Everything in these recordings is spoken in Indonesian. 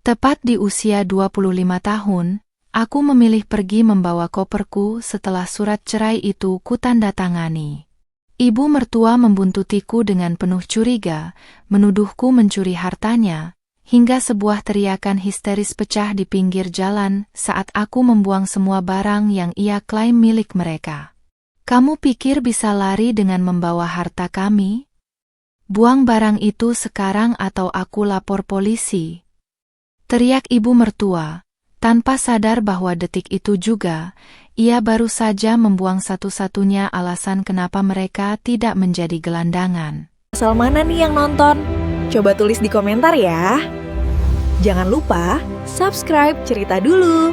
Tepat di usia 25 tahun, aku memilih pergi membawa koperku setelah surat cerai itu kutandatangani. Ibu mertua membuntutiku dengan penuh curiga, menuduhku mencuri hartanya, hingga sebuah teriakan histeris pecah di pinggir jalan saat aku membuang semua barang yang ia klaim milik mereka. "Kamu pikir bisa lari dengan membawa harta kami? Buang barang itu sekarang atau aku lapor polisi," teriak ibu mertua, tanpa sadar bahwa detik itu juga, ia baru saja membuang satu-satunya alasan kenapa mereka tidak menjadi gelandangan. Asal mana nih yang nonton? Coba tulis di komentar ya. Jangan lupa subscribe Cerita Dulu.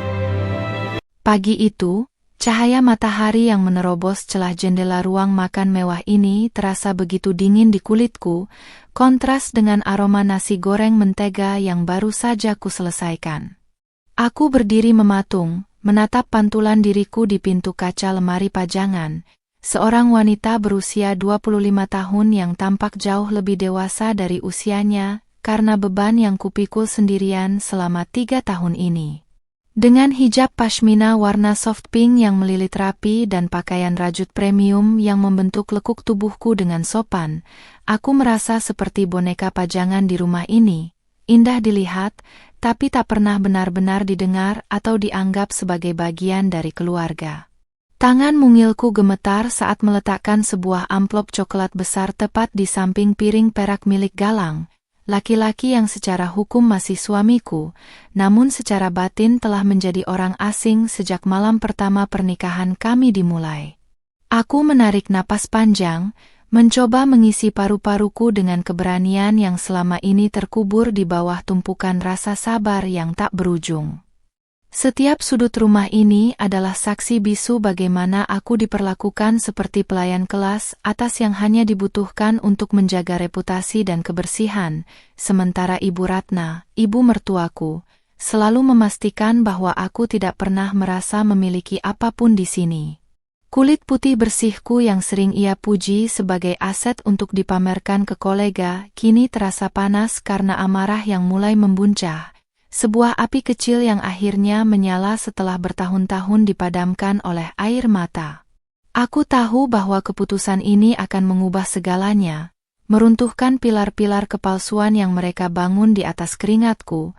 Pagi itu, cahaya matahari yang menerobos celah jendela ruang makan mewah ini terasa begitu dingin di kulitku, kontras dengan aroma nasi goreng mentega yang baru saja kuselesaikan. Aku berdiri mematung, menatap pantulan diriku di pintu kaca lemari pajangan, seorang wanita berusia 25 tahun yang tampak jauh lebih dewasa dari usianya karena beban yang kupikul sendirian selama 3 tahun ini. Dengan hijab pashmina warna soft pink yang melilit rapi dan pakaian rajut premium yang membentuk lekuk tubuhku dengan sopan, aku merasa seperti boneka pajangan di rumah ini, indah dilihat, tapi tak pernah benar-benar didengar atau dianggap sebagai bagian dari keluarga. Tangan mungilku gemetar saat meletakkan sebuah amplop coklat besar tepat di samping piring perak milik Galang, laki-laki yang secara hukum masih suamiku, namun secara batin telah menjadi orang asing sejak malam pertama pernikahan kami dimulai. Aku menarik napas panjang, mencoba mengisi paru-paruku dengan keberanian yang selama ini terkubur di bawah tumpukan rasa sabar yang tak berujung. Setiap sudut rumah ini adalah saksi bisu bagaimana aku diperlakukan seperti pelayan kelas atas yang hanya dibutuhkan untuk menjaga reputasi dan kebersihan, sementara Ibu Ratna, ibu mertuaku, selalu memastikan bahwa aku tidak pernah merasa memiliki apapun di sini. Kulit putih bersihku yang sering ia puji sebagai aset untuk dipamerkan ke kolega, kini terasa panas karena amarah yang mulai membuncah. Sebuah api kecil yang akhirnya menyala setelah bertahun-tahun dipadamkan oleh air mata. Aku tahu bahwa keputusan ini akan mengubah segalanya, meruntuhkan pilar-pilar kepalsuan yang mereka bangun di atas keringatku,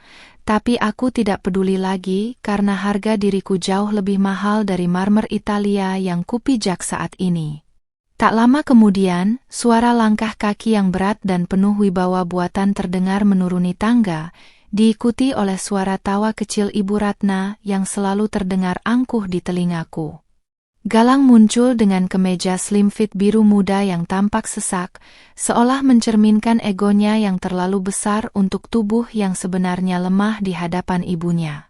tapi aku tidak peduli lagi karena harga diriku jauh lebih mahal dari marmer Italia yang kupijak saat ini. Tak lama kemudian, suara langkah kaki yang berat dan penuh wibawa buatan terdengar menuruni tangga, diikuti oleh suara tawa kecil Ibu Ratna yang selalu terdengar angkuh di telingaku. Galang muncul dengan kemeja slim fit biru muda yang tampak sesak, seolah mencerminkan egonya yang terlalu besar untuk tubuh yang sebenarnya lemah di hadapan ibunya.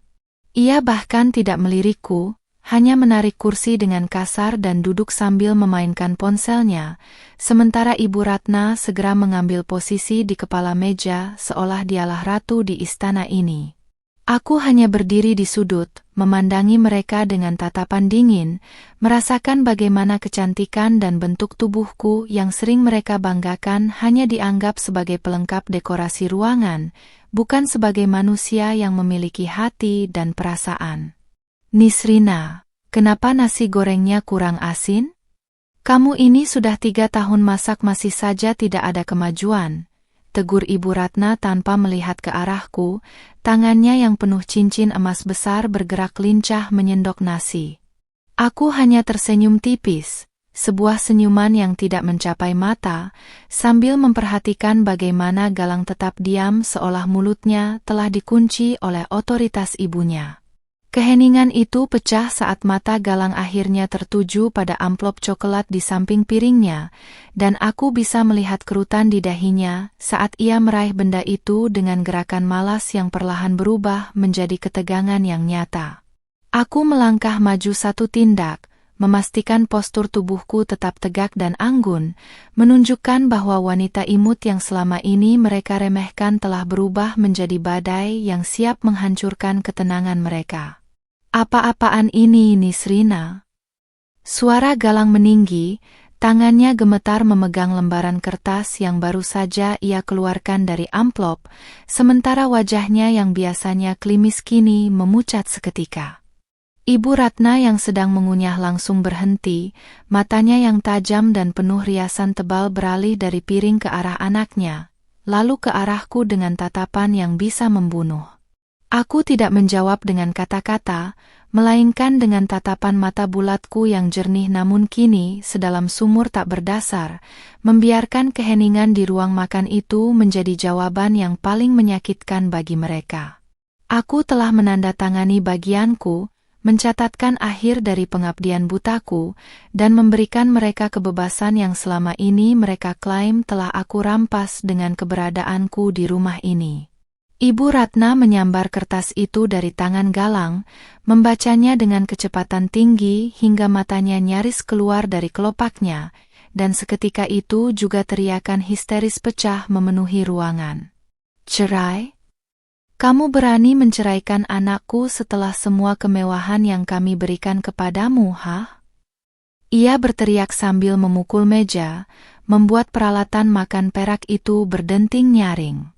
Ia bahkan tidak melirikku, hanya menarik kursi dengan kasar dan duduk sambil memainkan ponselnya, sementara Ibu Ratna segera mengambil posisi di kepala meja seolah dialah ratu di istana ini. Aku hanya berdiri di sudut, memandangi mereka dengan tatapan dingin, merasakan bagaimana kecantikan dan bentuk tubuhku yang sering mereka banggakan hanya dianggap sebagai pelengkap dekorasi ruangan, bukan sebagai manusia yang memiliki hati dan perasaan. "Nisrina, kenapa nasi gorengnya kurang asin? Kamu ini sudah 3 tahun masak masih saja tidak ada kemajuan," tegur Ibu Ratna tanpa melihat ke arahku, tangannya yang penuh cincin emas besar bergerak lincah menyendok nasi. Aku hanya tersenyum tipis, sebuah senyuman yang tidak mencapai mata, sambil memperhatikan bagaimana Galang tetap diam seolah mulutnya telah dikunci oleh otoritas ibunya. Keheningan itu pecah saat mata Galang akhirnya tertuju pada amplop coklat di samping piringnya, dan aku bisa melihat kerutan di dahinya saat ia meraih benda itu dengan gerakan malas yang perlahan berubah menjadi ketegangan yang nyata. Aku melangkah maju 1 tindak, memastikan postur tubuhku tetap tegak dan anggun, menunjukkan bahwa wanita imut yang selama ini mereka remehkan telah berubah menjadi badai yang siap menghancurkan ketenangan mereka. "Apa-apaan ini, Nisrina?" Suara Galang meninggi, Tangannya gemetar memegang lembaran kertas yang baru saja ia keluarkan dari amplop, sementara wajahnya yang biasanya klimis kini memucat seketika. Ibu Ratna yang sedang mengunyah langsung berhenti, matanya yang tajam dan penuh riasan tebal beralih dari piring ke arah anaknya, lalu ke arahku dengan tatapan yang bisa membunuh. Aku tidak menjawab dengan kata-kata, melainkan dengan tatapan mata bulatku yang jernih namun kini sedalam sumur tak berdasar, membiarkan keheningan di ruang makan itu menjadi jawaban yang paling menyakitkan bagi mereka. Aku telah menandatangani bagianku, mencatatkan akhir dari pengabdian butaku, dan memberikan mereka kebebasan yang selama ini mereka klaim telah aku rampas dengan keberadaanku di rumah ini. Ibu Ratna menyambar kertas itu dari tangan Galang, membacanya dengan kecepatan tinggi hingga matanya nyaris keluar dari kelopaknya, dan seketika itu juga teriakan histeris pecah memenuhi ruangan. "Cerai? Kamu berani menceraikan anakku setelah semua kemewahan yang kami berikan kepadamu, ha?" Ia berteriak sambil memukul meja, membuat peralatan makan perak itu berdenting nyaring.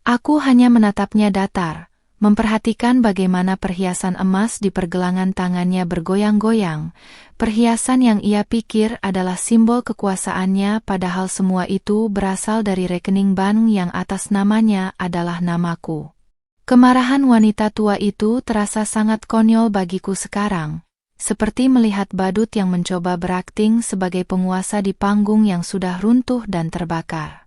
Aku hanya menatapnya datar, memperhatikan bagaimana perhiasan emas di pergelangan tangannya bergoyang-goyang, perhiasan yang ia pikir adalah simbol kekuasaannya padahal semua itu berasal dari rekening bank yang atas namanya adalah namaku. Kemarahan wanita tua itu terasa sangat konyol bagiku sekarang, seperti melihat badut yang mencoba berakting sebagai penguasa di panggung yang sudah runtuh dan terbakar.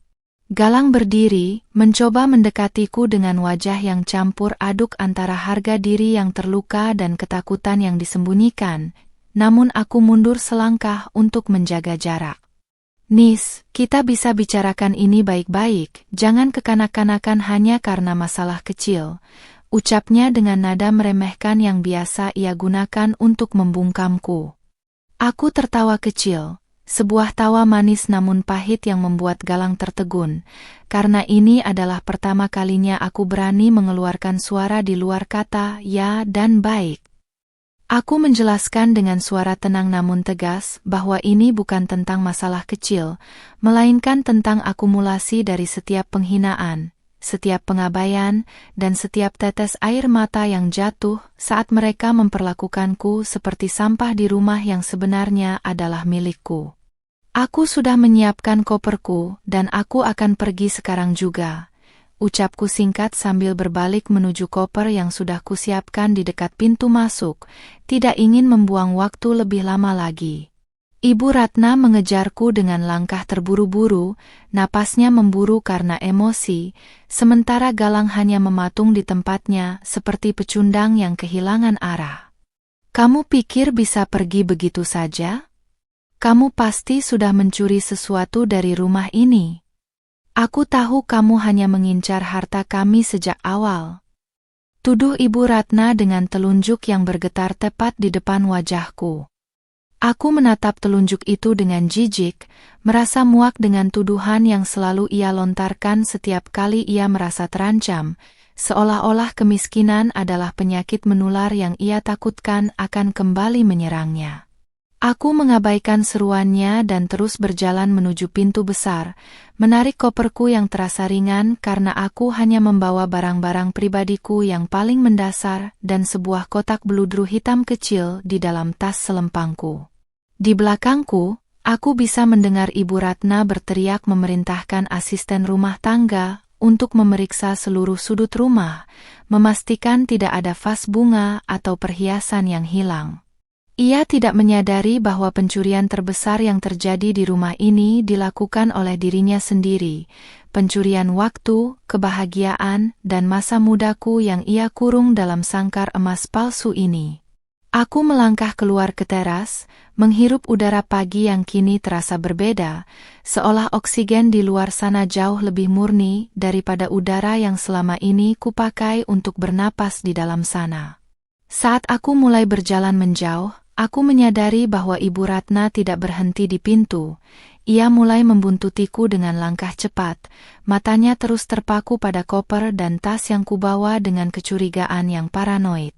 Galang berdiri, mencoba mendekatiku dengan wajah yang campur aduk antara harga diri yang terluka dan ketakutan yang disembunyikan, namun aku mundur selangkah untuk menjaga jarak. "Nis, kita bisa bicarakan ini baik-baik, jangan kekanak-kanakan hanya karena masalah kecil," ucapnya dengan nada meremehkan yang biasa ia gunakan untuk membungkamku. Aku tertawa kecil. Sebuah tawa manis namun pahit yang membuat Galang tertegun, karena ini adalah pertama kalinya aku berani mengeluarkan suara di luar kata ya dan baik. Aku menjelaskan dengan suara tenang namun tegas bahwa ini bukan tentang masalah kecil, melainkan tentang akumulasi dari setiap penghinaan, setiap pengabaian, dan setiap tetes air mata yang jatuh saat mereka memperlakukanku seperti sampah di rumah yang sebenarnya adalah milikku. "Aku sudah menyiapkan koperku dan aku akan pergi sekarang juga," ucapku singkat sambil berbalik menuju koper yang sudah kusiapkan di dekat pintu masuk, tidak ingin membuang waktu lebih lama lagi. Ibu Ratna mengejarku dengan langkah terburu-buru, napasnya memburu karena emosi, sementara Galang hanya mematung di tempatnya seperti pecundang yang kehilangan arah. "Kamu pikir bisa pergi begitu saja? Kamu pasti sudah mencuri sesuatu dari rumah ini. Aku tahu kamu hanya mengincar harta kami sejak awal," tuduh Ibu Ratna dengan telunjuk yang bergetar tepat di depan wajahku. Aku menatap telunjuk itu dengan jijik, merasa muak dengan tuduhan yang selalu ia lontarkan setiap kali ia merasa terancam, seolah-olah kemiskinan adalah penyakit menular yang ia takutkan akan kembali menyerangnya. Aku mengabaikan seruannya dan terus berjalan menuju pintu besar, menarik koperku yang terasa ringan karena aku hanya membawa barang-barang pribadiku yang paling mendasar dan sebuah kotak beludru hitam kecil di dalam tas selempangku. Di belakangku, aku bisa mendengar Ibu Ratna berteriak memerintahkan asisten rumah tangga untuk memeriksa seluruh sudut rumah, memastikan tidak ada vas bunga atau perhiasan yang hilang. Ia tidak menyadari bahwa pencurian terbesar yang terjadi di rumah ini dilakukan oleh dirinya sendiri, pencurian waktu, kebahagiaan, dan masa mudaku yang ia kurung dalam sangkar emas palsu ini. Aku melangkah keluar ke teras, menghirup udara pagi yang kini terasa berbeda, seolah oksigen di luar sana jauh lebih murni daripada udara yang selama ini kupakai untuk bernapas di dalam sana. Saat aku mulai berjalan menjauh, aku menyadari bahwa Ibu Ratna tidak berhenti di pintu. Ia mulai membuntutiku dengan langkah cepat, matanya terus terpaku pada koper dan tas yang kubawa dengan kecurigaan yang paranoid.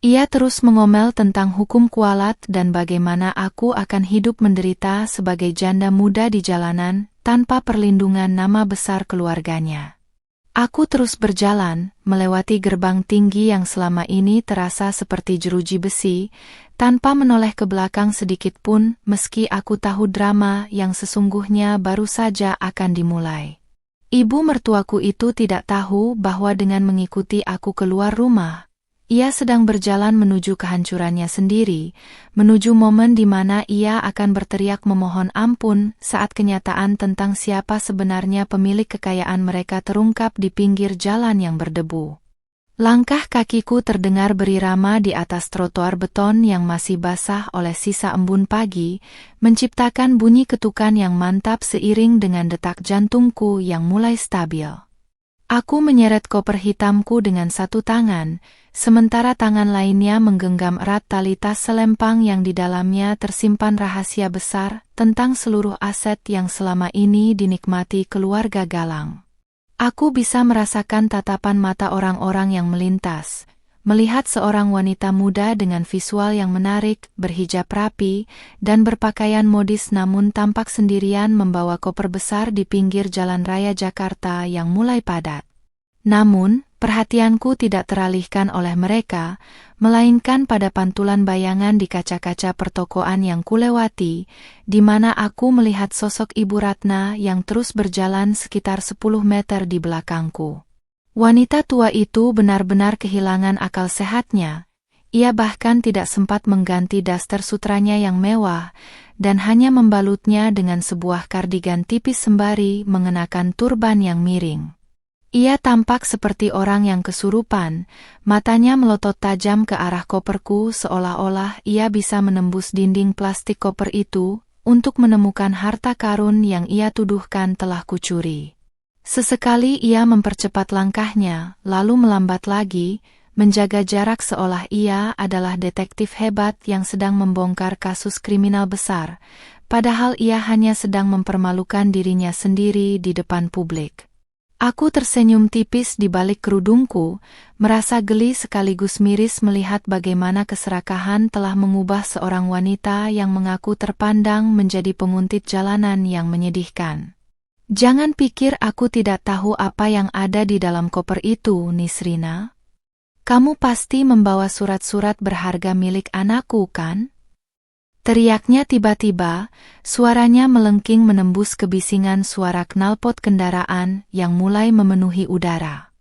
Ia terus mengomel tentang hukum kualat dan bagaimana aku akan hidup menderita sebagai janda muda di jalanan tanpa perlindungan nama besar keluarganya. Aku terus berjalan, melewati gerbang tinggi yang selama ini terasa seperti jeruji besi, tanpa menoleh ke belakang sedikit pun meski aku tahu drama yang sesungguhnya baru saja akan dimulai. Ibu mertuaku itu tidak tahu bahwa dengan mengikuti aku keluar rumah, ia sedang berjalan menuju kehancurannya sendiri, menuju momen di mana ia akan berteriak memohon ampun saat kenyataan tentang siapa sebenarnya pemilik kekayaan mereka terungkap di pinggir jalan yang berdebu. Langkah kakiku terdengar berirama di atas trotoar beton yang masih basah oleh sisa embun pagi, menciptakan bunyi ketukan yang mantap seiring dengan detak jantungku yang mulai stabil. Aku menyeret koper hitamku dengan satu tangan, sementara tangan lainnya menggenggam erat tali tas selempang yang di dalamnya tersimpan rahasia besar tentang seluruh aset yang selama ini dinikmati keluarga Galang. Aku bisa merasakan tatapan mata orang-orang yang melintas, melihat seorang wanita muda dengan visual yang menarik, berhijab rapi, dan berpakaian modis namun tampak sendirian membawa koper besar di pinggir jalan raya Jakarta yang mulai padat. Namun, perhatianku tidak teralihkan oleh mereka, melainkan pada pantulan bayangan di kaca-kaca pertokoan yang kulewati, di mana aku melihat sosok Ibu Ratna yang terus berjalan sekitar 10 meter di belakangku. Wanita tua itu benar-benar kehilangan akal sehatnya. Ia bahkan tidak sempat mengganti daster sutranya yang mewah, dan hanya membalutnya dengan sebuah kardigan tipis sembari mengenakan turban yang miring. Ia tampak seperti orang yang kesurupan, matanya melotot tajam ke arah koperku seolah-olah ia bisa menembus dinding plastik koper itu untuk menemukan harta karun yang ia tuduhkan telah kucuri. Sesekali ia mempercepat langkahnya, lalu melambat lagi, menjaga jarak seolah ia adalah detektif hebat yang sedang membongkar kasus kriminal besar, padahal ia hanya sedang mempermalukan dirinya sendiri di depan publik. Aku tersenyum tipis di balik kerudungku, merasa geli sekaligus miris melihat bagaimana keserakahan telah mengubah seorang wanita yang mengaku terpandang menjadi penguntit jalanan yang menyedihkan. Jangan pikir aku tidak tahu apa yang ada di dalam koper itu, Nisrina. Kamu pasti membawa surat-surat berharga milik anakku, kan? Teriaknya tiba-tiba, suaranya melengking menembus kebisingan suara knalpot kendaraan yang mulai memenuhi udara.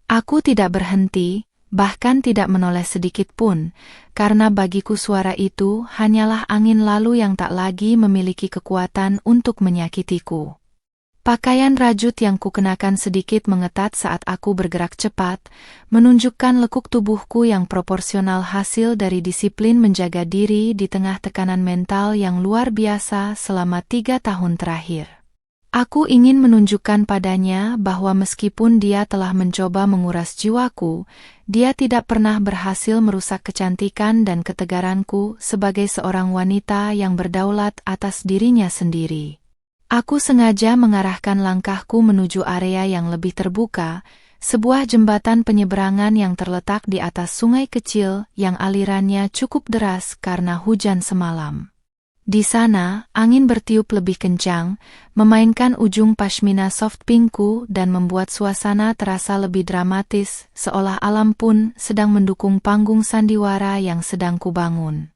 Aku tidak berhenti, bahkan tidak menoleh sedikit pun, karena bagiku suara itu hanyalah angin lalu yang tak lagi memiliki kekuatan untuk menyakitiku. Pakaian rajut yang kukenakan sedikit mengetat saat aku bergerak cepat, menunjukkan lekuk tubuhku yang proporsional hasil dari disiplin menjaga diri di tengah tekanan mental yang luar biasa selama 3 tahun terakhir. Aku ingin menunjukkan padanya bahwa meskipun dia telah mencoba menguras jiwaku, dia tidak pernah berhasil merusak kecantikan dan ketegaranku sebagai seorang wanita yang berdaulat atas dirinya sendiri. Aku sengaja mengarahkan langkahku menuju area yang lebih terbuka, sebuah jembatan penyeberangan yang terletak di atas sungai kecil yang alirannya cukup deras karena hujan semalam. Di sana, angin bertiup lebih kencang, memainkan ujung pashmina soft pinkku dan membuat suasana terasa lebih dramatis, seolah alam pun sedang mendukung panggung sandiwara yang sedang kubangun.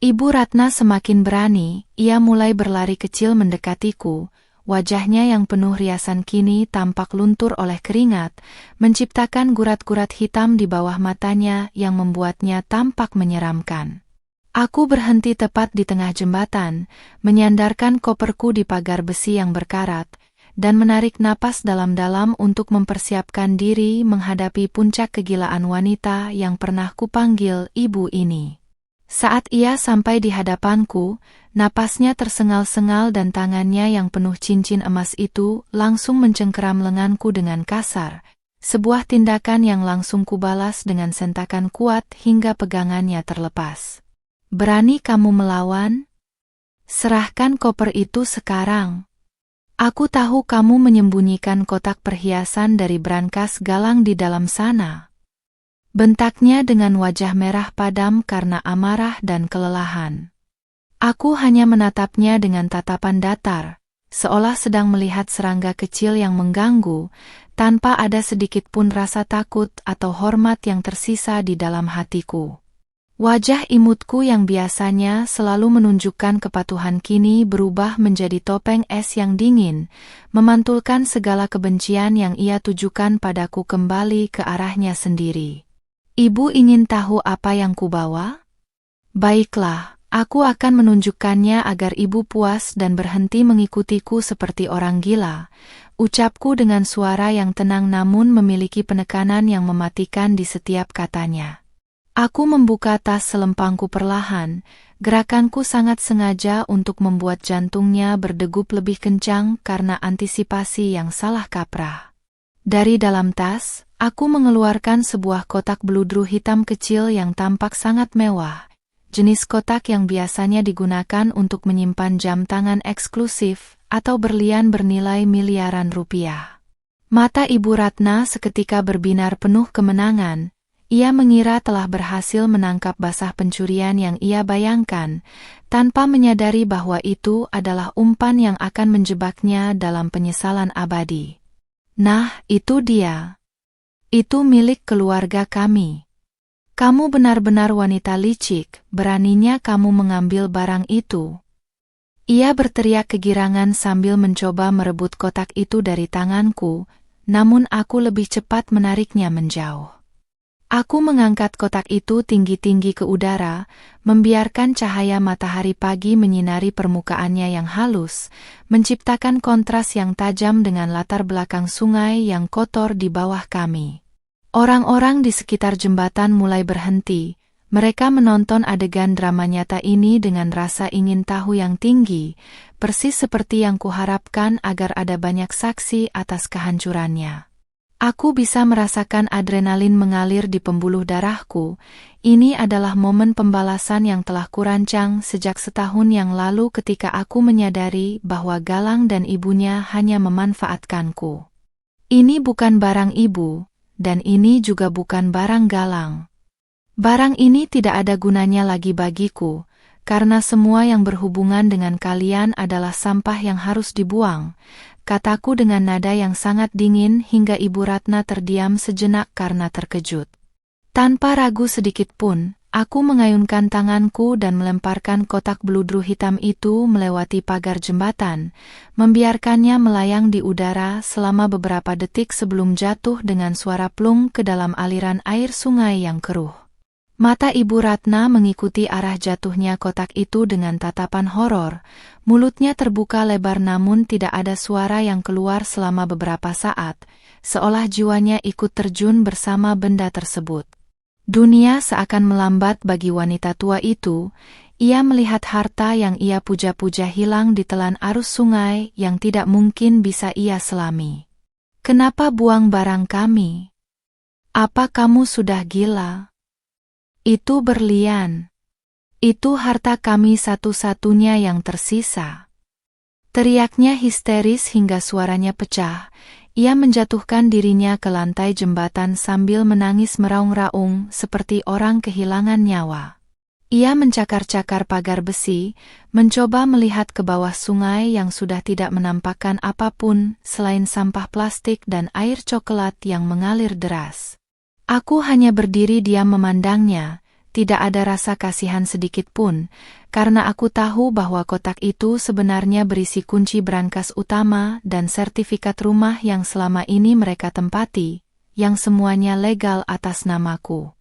Ibu Ratna semakin berani, ia mulai berlari kecil mendekatiku, wajahnya yang penuh riasan kini tampak luntur oleh keringat, menciptakan gurat-gurat hitam di bawah matanya yang membuatnya tampak menyeramkan. Aku berhenti tepat di tengah jembatan, menyandarkan koperku di pagar besi yang berkarat, dan menarik napas dalam-dalam untuk mempersiapkan diri menghadapi puncak kegilaan wanita yang pernah kupanggil ibu ini. Saat ia sampai di hadapanku, napasnya tersengal-sengal dan tangannya yang penuh cincin emas itu langsung mencengkeram lenganku dengan kasar, sebuah tindakan yang langsung kubalas dengan sentakan kuat hingga pegangannya terlepas. Berani kamu melawan? Serahkan koper itu sekarang. Aku tahu kamu menyembunyikan kotak perhiasan dari brankas Galang di dalam sana. bentaknya dengan wajah merah padam karena amarah dan kelelahan. Aku hanya menatapnya dengan tatapan datar, seolah sedang melihat serangga kecil yang mengganggu, tanpa ada sedikit pun rasa takut atau hormat yang tersisa di dalam hatiku. Wajah imutku yang biasanya selalu menunjukkan kepatuhan kini berubah menjadi topeng es yang dingin, memantulkan segala kebencian yang ia tujukan padaku kembali ke arahnya sendiri. Ibu ingin tahu apa yang kubawa? Baiklah, aku akan menunjukkannya agar ibu puas dan berhenti mengikutiku seperti orang gila, ucapku dengan suara yang tenang namun memiliki penekanan yang mematikan di setiap katanya. Aku membuka tas selempangku perlahan, gerakanku sangat sengaja untuk membuat jantungnya berdegup lebih kencang karena antisipasi yang salah kaprah. Dari dalam tas, aku mengeluarkan sebuah kotak beludru hitam kecil yang tampak sangat mewah, jenis kotak yang biasanya digunakan untuk menyimpan jam tangan eksklusif atau berlian bernilai miliaran rupiah. Mata Ibu Ratna seketika berbinar penuh kemenangan. Ia mengira telah berhasil menangkap basah pencurian yang ia bayangkan, tanpa menyadari bahwa itu adalah umpan yang akan menjebaknya dalam penyesalan abadi. Nah, itu dia. Itu milik keluarga kami. Kamu benar-benar wanita licik, beraninya kamu mengambil barang itu. Ia berteriak kegirangan sambil mencoba merebut kotak itu dari tanganku, namun aku lebih cepat menariknya menjauh. Aku mengangkat kotak itu tinggi-tinggi ke udara, membiarkan cahaya matahari pagi menyinari permukaannya yang halus, menciptakan kontras yang tajam dengan latar belakang sungai yang kotor di bawah kami. Orang-orang di sekitar jembatan mulai berhenti, mereka menonton adegan drama nyata ini dengan rasa ingin tahu yang tinggi, persis seperti yang kuharapkan agar ada banyak saksi atas kehancurannya. Aku bisa merasakan adrenalin mengalir di pembuluh darahku. Ini adalah momen pembalasan yang telah kurancang sejak setahun yang lalu ketika aku menyadari bahwa Galang dan ibunya hanya memanfaatkanku. Ini bukan barang ibu, dan ini juga bukan barang Galang. Barang ini tidak ada gunanya lagi bagiku, karena semua yang berhubungan dengan kalian adalah sampah yang harus dibuang, kataku dengan nada yang sangat dingin hingga Ibu Ratna terdiam sejenak karena terkejut. Tanpa ragu sedikit pun, aku mengayunkan tanganku dan melemparkan kotak beludru hitam itu melewati pagar jembatan, membiarkannya melayang di udara selama beberapa detik sebelum jatuh dengan suara plung ke dalam aliran air sungai yang keruh. Mata Ibu Ratna mengikuti arah jatuhnya kotak itu dengan tatapan horor, mulutnya terbuka lebar namun tidak ada suara yang keluar selama beberapa saat, seolah jiwanya ikut terjun bersama benda tersebut. Dunia seakan melambat bagi wanita tua itu, ia melihat harta yang ia puja-puja hilang di telan arus sungai yang tidak mungkin bisa ia selami. Kenapa buang barang kami? Apa kamu sudah gila? Itu berlian. Itu harta kami satu-satunya yang tersisa. Teriaknya histeris hingga suaranya pecah. Ia menjatuhkan dirinya ke lantai jembatan sambil menangis meraung-raung seperti orang kehilangan nyawa. Ia mencakar-cakar pagar besi, mencoba melihat ke bawah sungai yang sudah tidak menampakkan apapun selain sampah plastik dan air coklat yang mengalir deras. Aku hanya berdiri diam memandangnya, tidak ada rasa kasihan sedikit pun, karena aku tahu bahwa kotak itu sebenarnya berisi kunci brankas utama dan sertifikat rumah yang selama ini mereka tempati, yang semuanya legal atas namaku.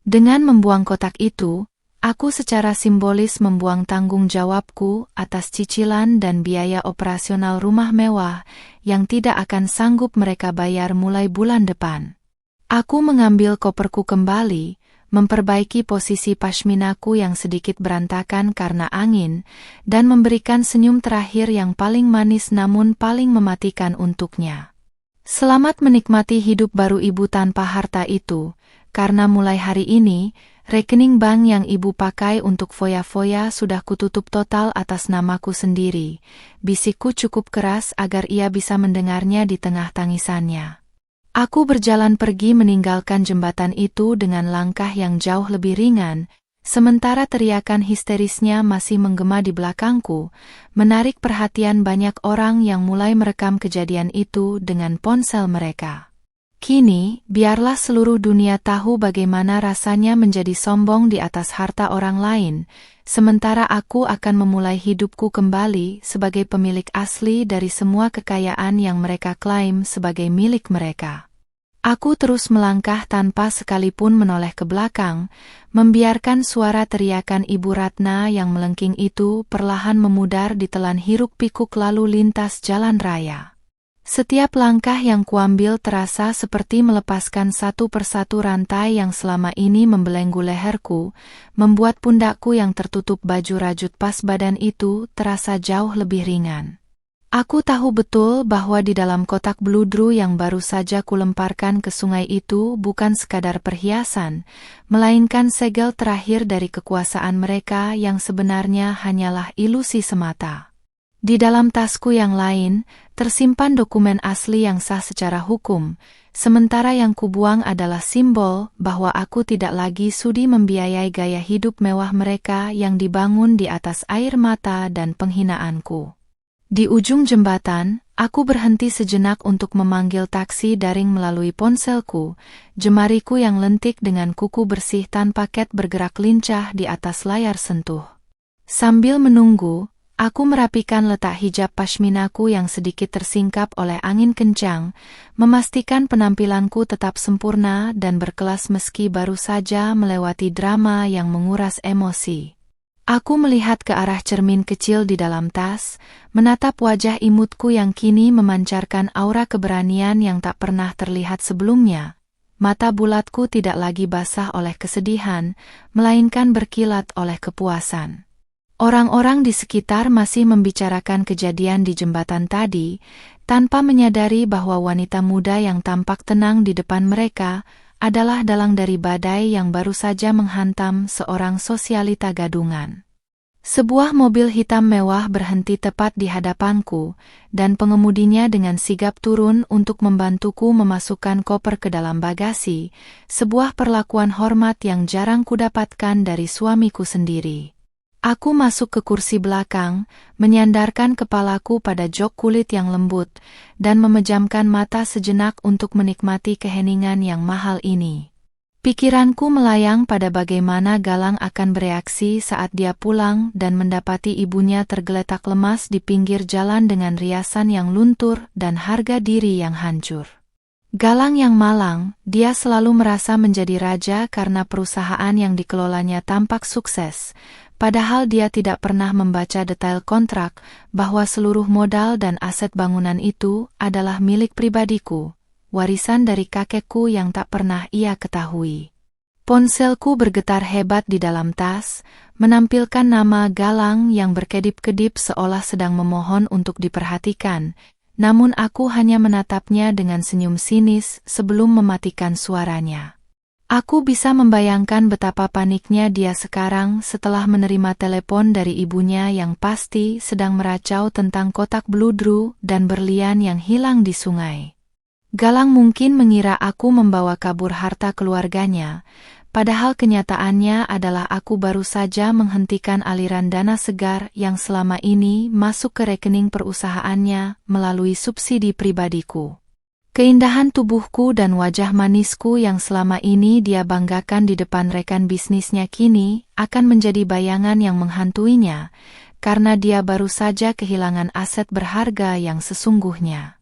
Dengan membuang kotak itu, aku secara simbolis membuang tanggung jawabku atas cicilan dan biaya operasional rumah mewah yang tidak akan sanggup mereka bayar mulai bulan depan. Aku mengambil koperku kembali, memperbaiki posisi pashminaku yang sedikit berantakan karena angin, dan memberikan senyum terakhir yang paling manis namun paling mematikan untuknya. Selamat menikmati hidup baru ibu tanpa harta itu, karena mulai hari ini, rekening bank yang ibu pakai untuk foya-foya sudah kututup total atas namaku sendiri. Bisikku cukup keras agar ia bisa mendengarnya di tengah tangisannya. Aku berjalan pergi meninggalkan jembatan itu dengan langkah yang jauh lebih ringan, sementara teriakan histerisnya masih menggema di belakangku, menarik perhatian banyak orang yang mulai merekam kejadian itu dengan ponsel mereka. Kini, biarlah seluruh dunia tahu bagaimana rasanya menjadi sombong di atas harta orang lain, sementara aku akan memulai hidupku kembali sebagai pemilik asli dari semua kekayaan yang mereka klaim sebagai milik mereka. Aku terus melangkah tanpa sekalipun menoleh ke belakang, membiarkan suara teriakan Ibu Ratna yang melengking itu perlahan memudar di telan hiruk-pikuk lalu lintas jalan raya. Setiap langkah yang kuambil terasa seperti melepaskan satu persatu rantai yang selama ini membelenggu leherku, membuat pundakku yang tertutup baju rajut pas badan itu terasa jauh lebih ringan. Aku tahu betul bahwa di dalam kotak beludru yang baru saja kulemparkan ke sungai itu bukan sekadar perhiasan, melainkan segel terakhir dari kekuasaan mereka yang sebenarnya hanyalah ilusi semata. Di dalam tasku yang lain, tersimpan dokumen asli yang sah secara hukum, sementara yang kubuang adalah simbol bahwa aku tidak lagi sudi membiayai gaya hidup mewah mereka yang dibangun di atas air mata dan penghinaanku. Di ujung jembatan, aku berhenti sejenak untuk memanggil taksi daring melalui ponselku, jemariku yang lentik dengan kuku bersih tanpa cat bergerak lincah di atas layar sentuh. Sambil menunggu, aku merapikan letak hijab pashminaku yang sedikit tersingkap oleh angin kencang, memastikan penampilanku tetap sempurna dan berkelas meski baru saja melewati drama yang menguras emosi. Aku melihat ke arah cermin kecil di dalam tas, menatap wajah imutku yang kini memancarkan aura keberanian yang tak pernah terlihat sebelumnya. Mata bulatku tidak lagi basah oleh kesedihan, melainkan berkilat oleh kepuasan. Orang-orang di sekitar masih membicarakan kejadian di jembatan tadi, tanpa menyadari bahwa wanita muda yang tampak tenang di depan mereka adalah dalang dari badai yang baru saja menghantam seorang sosialita gadungan. Sebuah mobil hitam mewah berhenti tepat di hadapanku, dan pengemudinya dengan sigap turun untuk membantuku memasukkan koper ke dalam bagasi, sebuah perlakuan hormat yang jarang kudapatkan dari suamiku sendiri. Aku masuk ke kursi belakang, menyandarkan kepalaku pada jok kulit yang lembut, dan memejamkan mata sejenak untuk menikmati keheningan yang mahal ini. Pikiranku melayang pada bagaimana Galang akan bereaksi saat dia pulang dan mendapati ibunya tergeletak lemas di pinggir jalan dengan riasan yang luntur dan harga diri yang hancur. Galang yang malang, dia selalu merasa menjadi raja karena perusahaan yang dikelolanya tampak sukses, padahal dia tidak pernah membaca detail kontrak bahwa seluruh modal dan aset bangunan itu adalah milik pribadiku, warisan dari kakekku yang tak pernah ia ketahui. Ponselku bergetar hebat di dalam tas, menampilkan nama Galang yang berkedip-kedip seolah sedang memohon untuk diperhatikan, namun aku hanya menatapnya dengan senyum sinis sebelum mematikan suaranya. Aku bisa membayangkan betapa paniknya dia sekarang setelah menerima telepon dari ibunya yang pasti sedang meracau tentang kotak beludru dan berlian yang hilang di sungai. Galang mungkin mengira aku membawa kabur harta keluarganya, padahal kenyataannya adalah aku baru saja menghentikan aliran dana segar yang selama ini masuk ke rekening perusahaannya melalui subsidi pribadiku. Keindahan tubuhku dan wajah manisku yang selama ini dia banggakan di depan rekan bisnisnya kini akan menjadi bayangan yang menghantuinya, karena dia baru saja kehilangan aset berharga yang sesungguhnya.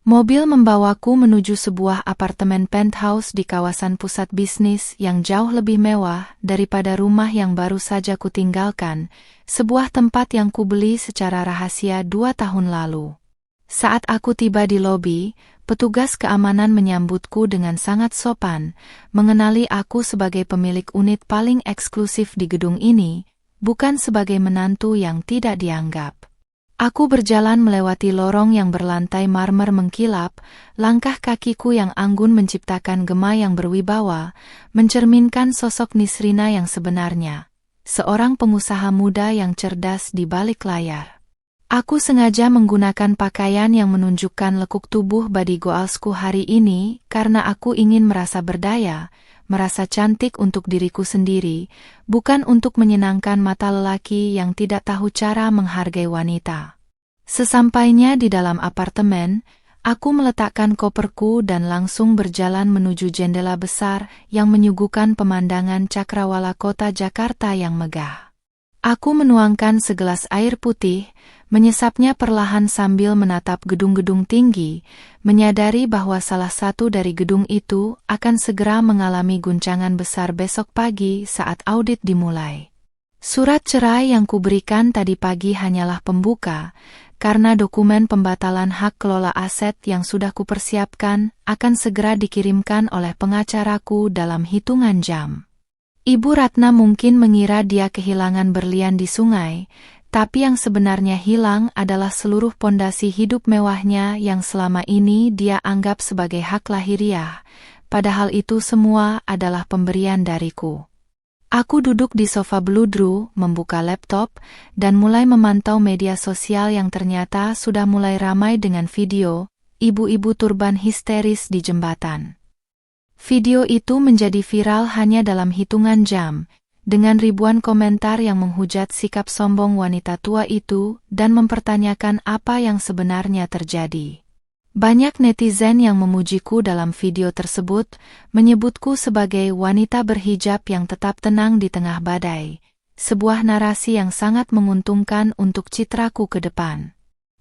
Mobil membawaku menuju sebuah apartemen penthouse di kawasan pusat bisnis yang jauh lebih mewah daripada rumah yang baru saja kutinggalkan, sebuah tempat yang kubeli secara rahasia 2 tahun lalu. Saat aku tiba di lobi, petugas keamanan menyambutku dengan sangat sopan, mengenali aku sebagai pemilik unit paling eksklusif di gedung ini, bukan sebagai menantu yang tidak dianggap. Aku berjalan melewati lorong yang berlantai marmer mengkilap, langkah kakiku yang anggun menciptakan gema yang berwibawa, mencerminkan sosok Nisrina yang sebenarnya, seorang pengusaha muda yang cerdas di balik layar. Aku sengaja menggunakan pakaian yang menunjukkan lekuk tubuh body goalsku hari ini karena aku ingin merasa berdaya, merasa cantik untuk diriku sendiri, bukan untuk menyenangkan mata lelaki yang tidak tahu cara menghargai wanita. Sesampainya di dalam apartemen, aku meletakkan koperku dan langsung berjalan menuju jendela besar yang menyuguhkan pemandangan cakrawala kota Jakarta yang megah. Aku menuangkan segelas air putih, menyesapnya perlahan sambil menatap gedung-gedung tinggi, menyadari bahwa salah satu dari gedung itu akan segera mengalami guncangan besar besok pagi saat audit dimulai. Surat cerai yang kuberikan tadi pagi hanyalah pembuka, karena dokumen pembatalan hak kelola aset yang sudah kupersiapkan akan segera dikirimkan oleh pengacaraku dalam hitungan jam. Ibu Ratna mungkin mengira dia kehilangan berlian di sungai, tapi yang sebenarnya hilang adalah seluruh pondasi hidup mewahnya yang selama ini dia anggap sebagai hak lahiriah, padahal itu semua adalah pemberian dariku. Aku duduk di sofa bludru, membuka laptop, dan mulai memantau media sosial yang ternyata sudah mulai ramai dengan video ibu-ibu turban histeris di jembatan. Video itu menjadi viral hanya dalam hitungan jam, dengan ribuan komentar yang menghujat sikap sombong wanita tua itu dan mempertanyakan apa yang sebenarnya terjadi. Banyak netizen yang memujiku dalam video tersebut, menyebutku sebagai wanita berhijab yang tetap tenang di tengah badai, sebuah narasi yang sangat menguntungkan untuk citraku ke depan.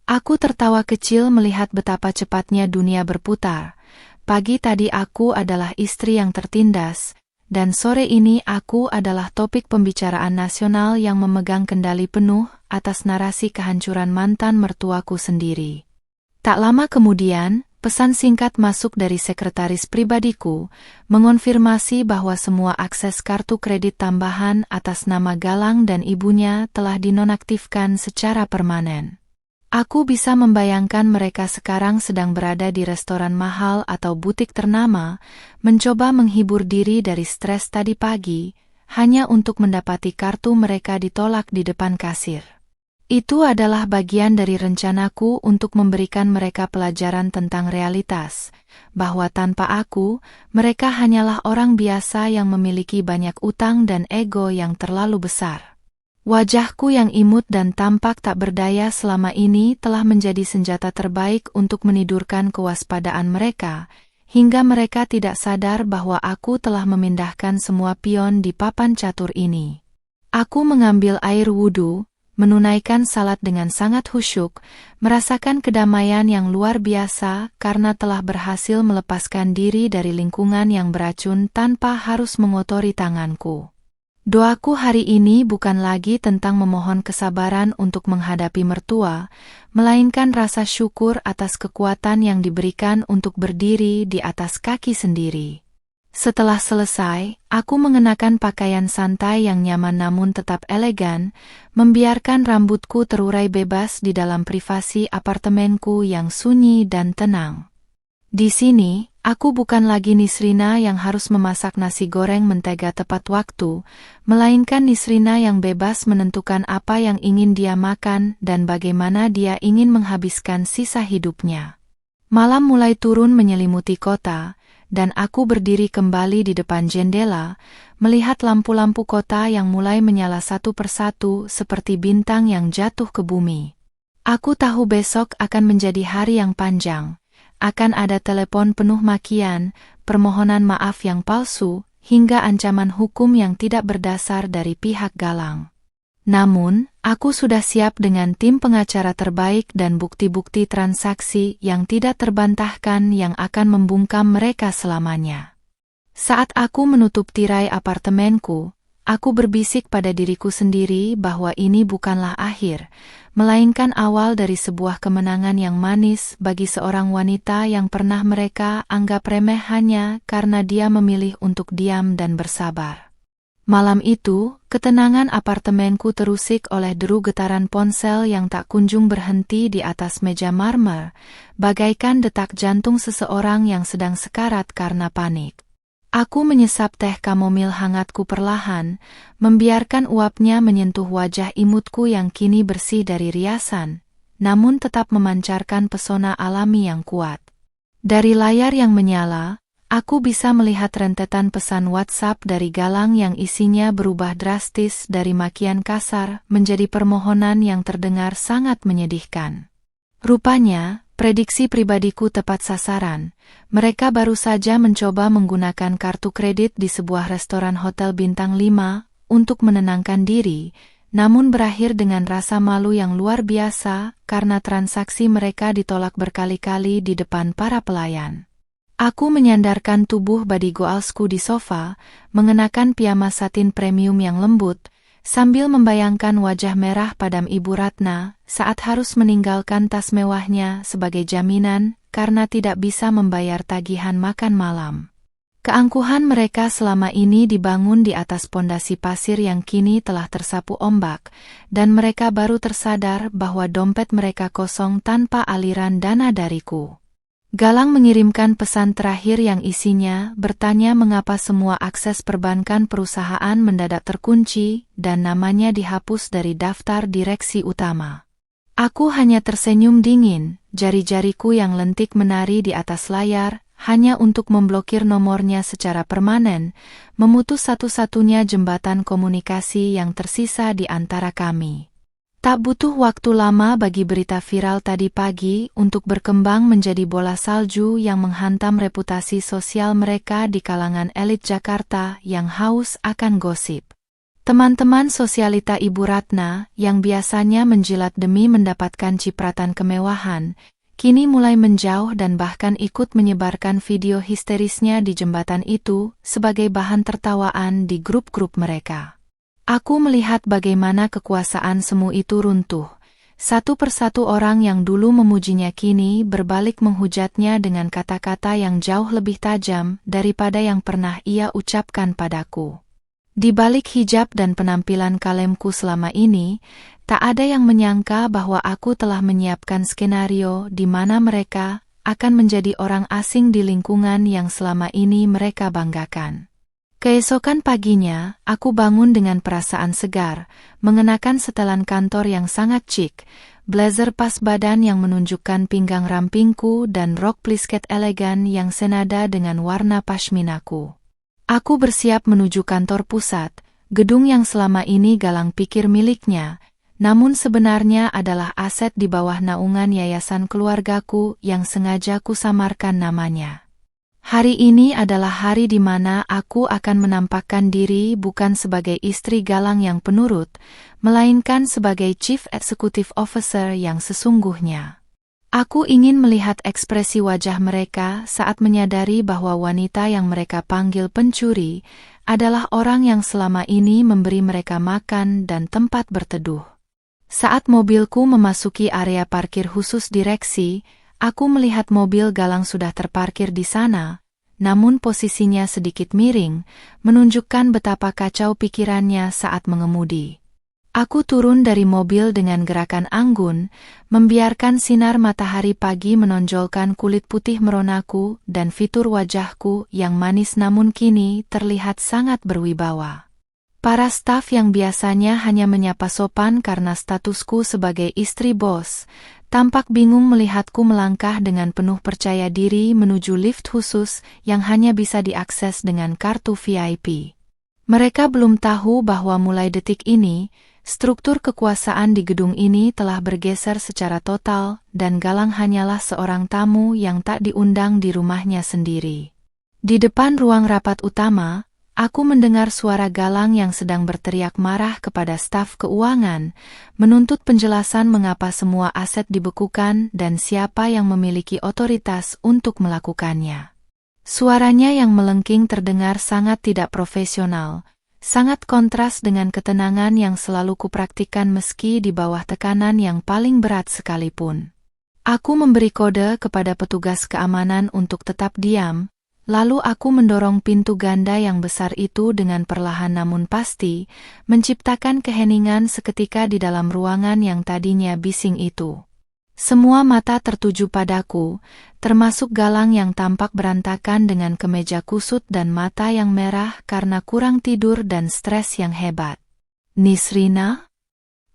Aku tertawa kecil melihat betapa cepatnya dunia berputar. Pagi tadi aku adalah istri yang tertindas, dan sore ini aku adalah topik pembicaraan nasional yang memegang kendali penuh atas narasi kehancuran mantan mertuaku sendiri. Tak lama kemudian, pesan singkat masuk dari sekretaris pribadiku, mengonfirmasi bahwa semua akses kartu kredit tambahan atas nama Galang dan ibunya telah dinonaktifkan secara permanen. Aku bisa membayangkan mereka sekarang sedang berada di restoran mahal atau butik ternama, mencoba menghibur diri dari stres tadi pagi, hanya untuk mendapati kartu mereka ditolak di depan kasir. Itu adalah bagian dari rencanaku untuk memberikan mereka pelajaran tentang realitas, bahwa tanpa aku, mereka hanyalah orang biasa yang memiliki banyak utang dan ego yang terlalu besar. Wajahku yang imut dan tampak tak berdaya selama ini telah menjadi senjata terbaik untuk menidurkan kewaspadaan mereka, hingga mereka tidak sadar bahwa aku telah memindahkan semua pion di papan catur ini. Aku mengambil air wudhu, menunaikan salat dengan sangat khusyuk, merasakan kedamaian yang luar biasa karena telah berhasil melepaskan diri dari lingkungan yang beracun tanpa harus mengotori tanganku. Doaku hari ini bukan lagi tentang memohon kesabaran untuk menghadapi mertua, melainkan rasa syukur atas kekuatan yang diberikan untuk berdiri di atas kaki sendiri. Setelah selesai, aku mengenakan pakaian santai yang nyaman namun tetap elegan, membiarkan rambutku terurai bebas di dalam privasi apartemenku yang sunyi dan tenang. Di sini, aku bukan lagi Nisrina yang harus memasak nasi goreng mentega tepat waktu, melainkan Nisrina yang bebas menentukan apa yang ingin dia makan dan bagaimana dia ingin menghabiskan sisa hidupnya. Malam mulai turun menyelimuti kota, dan aku berdiri kembali di depan jendela, melihat lampu-lampu kota yang mulai menyala satu persatu seperti bintang yang jatuh ke bumi. Aku tahu besok akan menjadi hari yang panjang. Akan ada telepon penuh makian, permohonan maaf yang palsu, hingga ancaman hukum yang tidak berdasar dari pihak Galang. Namun, aku sudah siap dengan tim pengacara terbaik dan bukti-bukti transaksi yang tidak terbantahkan yang akan membungkam mereka selamanya. Saat aku menutup tirai apartemenku, aku berbisik pada diriku sendiri bahwa ini bukanlah akhir, melainkan awal dari sebuah kemenangan yang manis bagi seorang wanita yang pernah mereka anggap remeh hanya karena dia memilih untuk diam dan bersabar. Malam itu, ketenangan apartemenku terusik oleh deru getaran ponsel yang tak kunjung berhenti di atas meja marmer, bagaikan detak jantung seseorang yang sedang sekarat karena panik. Aku menyesap teh kamomil hangatku perlahan, membiarkan uapnya menyentuh wajah imutku yang kini bersih dari riasan, namun tetap memancarkan pesona alami yang kuat. Dari layar yang menyala, aku bisa melihat rentetan pesan WhatsApp dari Galang yang isinya berubah drastis dari makian kasar menjadi permohonan yang terdengar sangat menyedihkan. Rupanya, prediksi pribadiku tepat sasaran. Mereka baru saja mencoba menggunakan kartu kredit di sebuah restoran hotel bintang 5 untuk menenangkan diri, namun berakhir dengan rasa malu yang luar biasa karena transaksi mereka ditolak berkali-kali di depan para pelayan. Aku menyandarkan tubuh body goalsku di sofa, mengenakan piyama satin premium yang lembut, sambil membayangkan wajah merah padam Ibu Ratna saat harus meninggalkan tas mewahnya sebagai jaminan karena tidak bisa membayar tagihan makan malam. Keangkuhan mereka selama ini dibangun di atas pondasi pasir yang kini telah tersapu ombak, dan mereka baru tersadar bahwa dompet mereka kosong tanpa aliran dana dariku. Galang mengirimkan pesan terakhir yang isinya bertanya mengapa semua akses perbankan perusahaan mendadak terkunci dan namanya dihapus dari daftar direksi utama. Aku hanya tersenyum dingin, jari-jariku yang lentik menari di atas layar, hanya untuk memblokir nomornya secara permanen, memutus satu-satunya jembatan komunikasi yang tersisa di antara kami. Tak butuh waktu lama bagi berita viral tadi pagi untuk berkembang menjadi bola salju yang menghantam reputasi sosial mereka di kalangan elit Jakarta yang haus akan gosip. Teman-teman sosialita Ibu Ratna yang biasanya menjilat demi mendapatkan cipratan kemewahan, kini mulai menjauh dan bahkan ikut menyebarkan video histerisnya di jembatan itu sebagai bahan tertawaan di grup-grup mereka. Aku melihat bagaimana kekuasaan semu itu runtuh. Satu persatu orang yang dulu memujinya kini berbalik menghujatnya dengan kata-kata yang jauh lebih tajam daripada yang pernah ia ucapkan padaku. Di balik hijab dan penampilan kalemku selama ini, tak ada yang menyangka bahwa aku telah menyiapkan skenario di mana mereka akan menjadi orang asing di lingkungan yang selama ini mereka banggakan. Keesokan paginya, aku bangun dengan perasaan segar, mengenakan setelan kantor yang sangat chic, blazer pas badan yang menunjukkan pinggang rampingku dan rok plisket elegan yang senada dengan warna pashminaku. Aku bersiap menuju kantor pusat, gedung yang selama ini Galang pikir miliknya, namun sebenarnya adalah aset di bawah naungan yayasan keluargaku yang sengaja kusamarkan namanya. Hari ini adalah hari di mana aku akan menampakkan diri bukan sebagai istri Galang yang penurut, melainkan sebagai Chief Executive Officer yang sesungguhnya. Aku ingin melihat ekspresi wajah mereka saat menyadari bahwa wanita yang mereka panggil pencuri adalah orang yang selama ini memberi mereka makan dan tempat berteduh. Saat mobilku memasuki area parkir khusus direksi, aku melihat mobil Galang sudah terparkir di sana, namun posisinya sedikit miring, menunjukkan betapa kacau pikirannya saat mengemudi. Aku turun dari mobil dengan gerakan anggun, membiarkan sinar matahari pagi menonjolkan kulit putih meronaku dan fitur wajahku yang manis namun kini terlihat sangat berwibawa. Para staf yang biasanya hanya menyapa sopan karena statusku sebagai istri bos, tampak bingung melihatku melangkah dengan penuh percaya diri menuju lift khusus yang hanya bisa diakses dengan kartu VIP. Mereka belum tahu bahwa mulai detik ini, struktur kekuasaan di gedung ini telah bergeser secara total dan Galang hanyalah seorang tamu yang tak diundang di rumahnya sendiri. Di depan ruang rapat utama, aku mendengar suara Galang yang sedang berteriak marah kepada staf keuangan, menuntut penjelasan mengapa semua aset dibekukan dan siapa yang memiliki otoritas untuk melakukannya. Suaranya yang melengking terdengar sangat tidak profesional, sangat kontras dengan ketenangan yang selalu kupraktikkan meski di bawah tekanan yang paling berat sekalipun. Aku memberi kode kepada petugas keamanan untuk tetap diam, lalu aku mendorong pintu ganda yang besar itu dengan perlahan namun pasti, menciptakan keheningan seketika di dalam ruangan yang tadinya bising itu. Semua mata tertuju padaku, termasuk Galang yang tampak berantakan dengan kemeja kusut dan mata yang merah karena kurang tidur dan stres yang hebat. "Nisrina,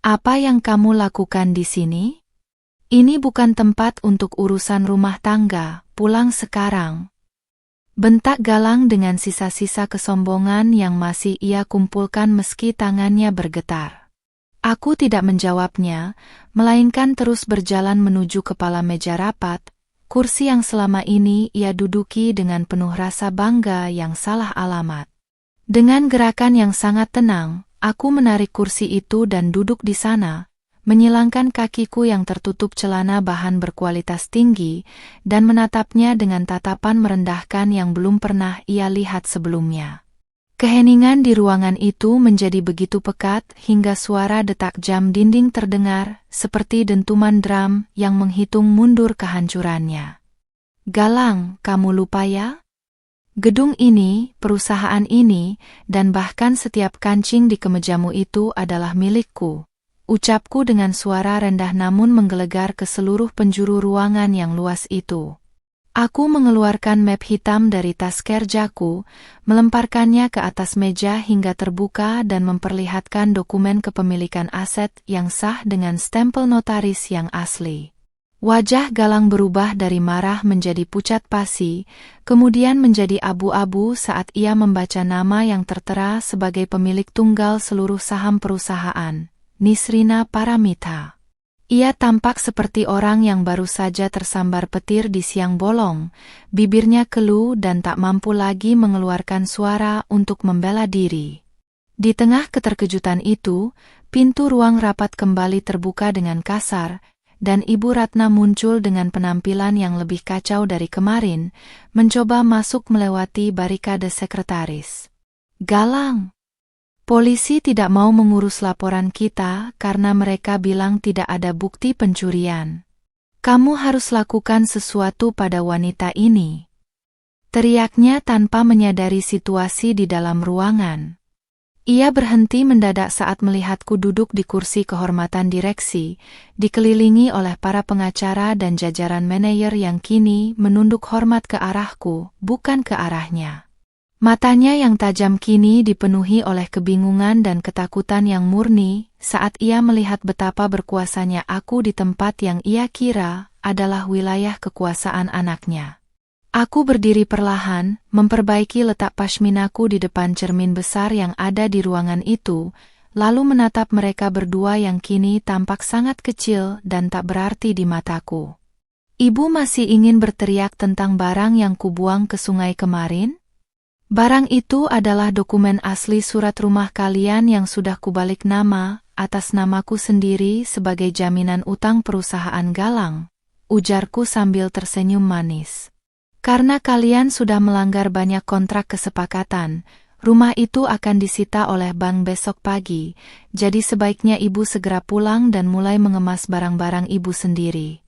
apa yang kamu lakukan di sini?" Ini bukan tempat untuk urusan rumah tangga, pulang sekarang. Bentak Galang dengan sisa-sisa kesombongan yang masih ia kumpulkan meski tangannya bergetar. Aku tidak menjawabnya, melainkan terus berjalan menuju kepala meja rapat, kursi yang selama ini ia duduki dengan penuh rasa bangga yang salah alamat. Dengan gerakan yang sangat tenang, aku menarik kursi itu dan duduk di sana, menyilangkan kakiku yang tertutup celana bahan berkualitas tinggi, dan menatapnya dengan tatapan merendahkan yang belum pernah ia lihat sebelumnya. Keheningan di ruangan itu menjadi begitu pekat hingga suara detak jam dinding terdengar, seperti dentuman drum yang menghitung mundur kehancurannya. Galang, kamu lupa ya? Gedung ini, perusahaan ini, dan bahkan setiap kancing di kemejamu itu adalah milikku. Ucapku dengan suara rendah namun menggelegar ke seluruh penjuru ruangan yang luas itu. Aku mengeluarkan map hitam dari tas kerjaku, melemparkannya ke atas meja hingga terbuka dan memperlihatkan dokumen kepemilikan aset yang sah dengan stempel notaris yang asli. Wajah Galang berubah dari marah menjadi pucat pasi, kemudian menjadi abu-abu saat ia membaca nama yang tertera sebagai pemilik tunggal seluruh saham perusahaan. Nisrina Paramita. Ia tampak seperti orang yang baru saja tersambar petir di siang bolong, bibirnya keluh dan tak mampu lagi mengeluarkan suara untuk membela diri. Di tengah keterkejutan itu, pintu ruang rapat kembali terbuka dengan kasar, dan Ibu Ratna muncul dengan penampilan yang lebih kacau dari kemarin, mencoba masuk melewati barikade sekretaris. Galang! Polisi tidak mau mengurus laporan kita karena mereka bilang tidak ada bukti pencurian. Kamu harus lakukan sesuatu pada wanita ini. Teriaknya tanpa menyadari situasi di dalam ruangan. Ia berhenti mendadak saat melihatku duduk di kursi kehormatan direksi, dikelilingi oleh para pengacara dan jajaran manajer yang kini menunduk hormat ke arahku, bukan ke arahnya. Matanya yang tajam kini dipenuhi oleh kebingungan dan ketakutan yang murni saat ia melihat betapa berkuasanya aku di tempat yang ia kira adalah wilayah kekuasaan anaknya. Aku berdiri perlahan, memperbaiki letak pashminaku di depan cermin besar yang ada di ruangan itu, lalu menatap mereka berdua yang kini tampak sangat kecil dan tak berarti di mataku. Ibu masih ingin berteriak tentang barang yang kubuang ke sungai kemarin? Barang itu adalah dokumen asli surat rumah kalian yang sudah kubalik nama, atas namaku sendiri sebagai jaminan utang perusahaan Galang, ujarku sambil tersenyum manis. Karena kalian sudah melanggar banyak kontrak kesepakatan, rumah itu akan disita oleh bank besok pagi, jadi sebaiknya ibu segera pulang dan mulai mengemas barang-barang ibu sendiri.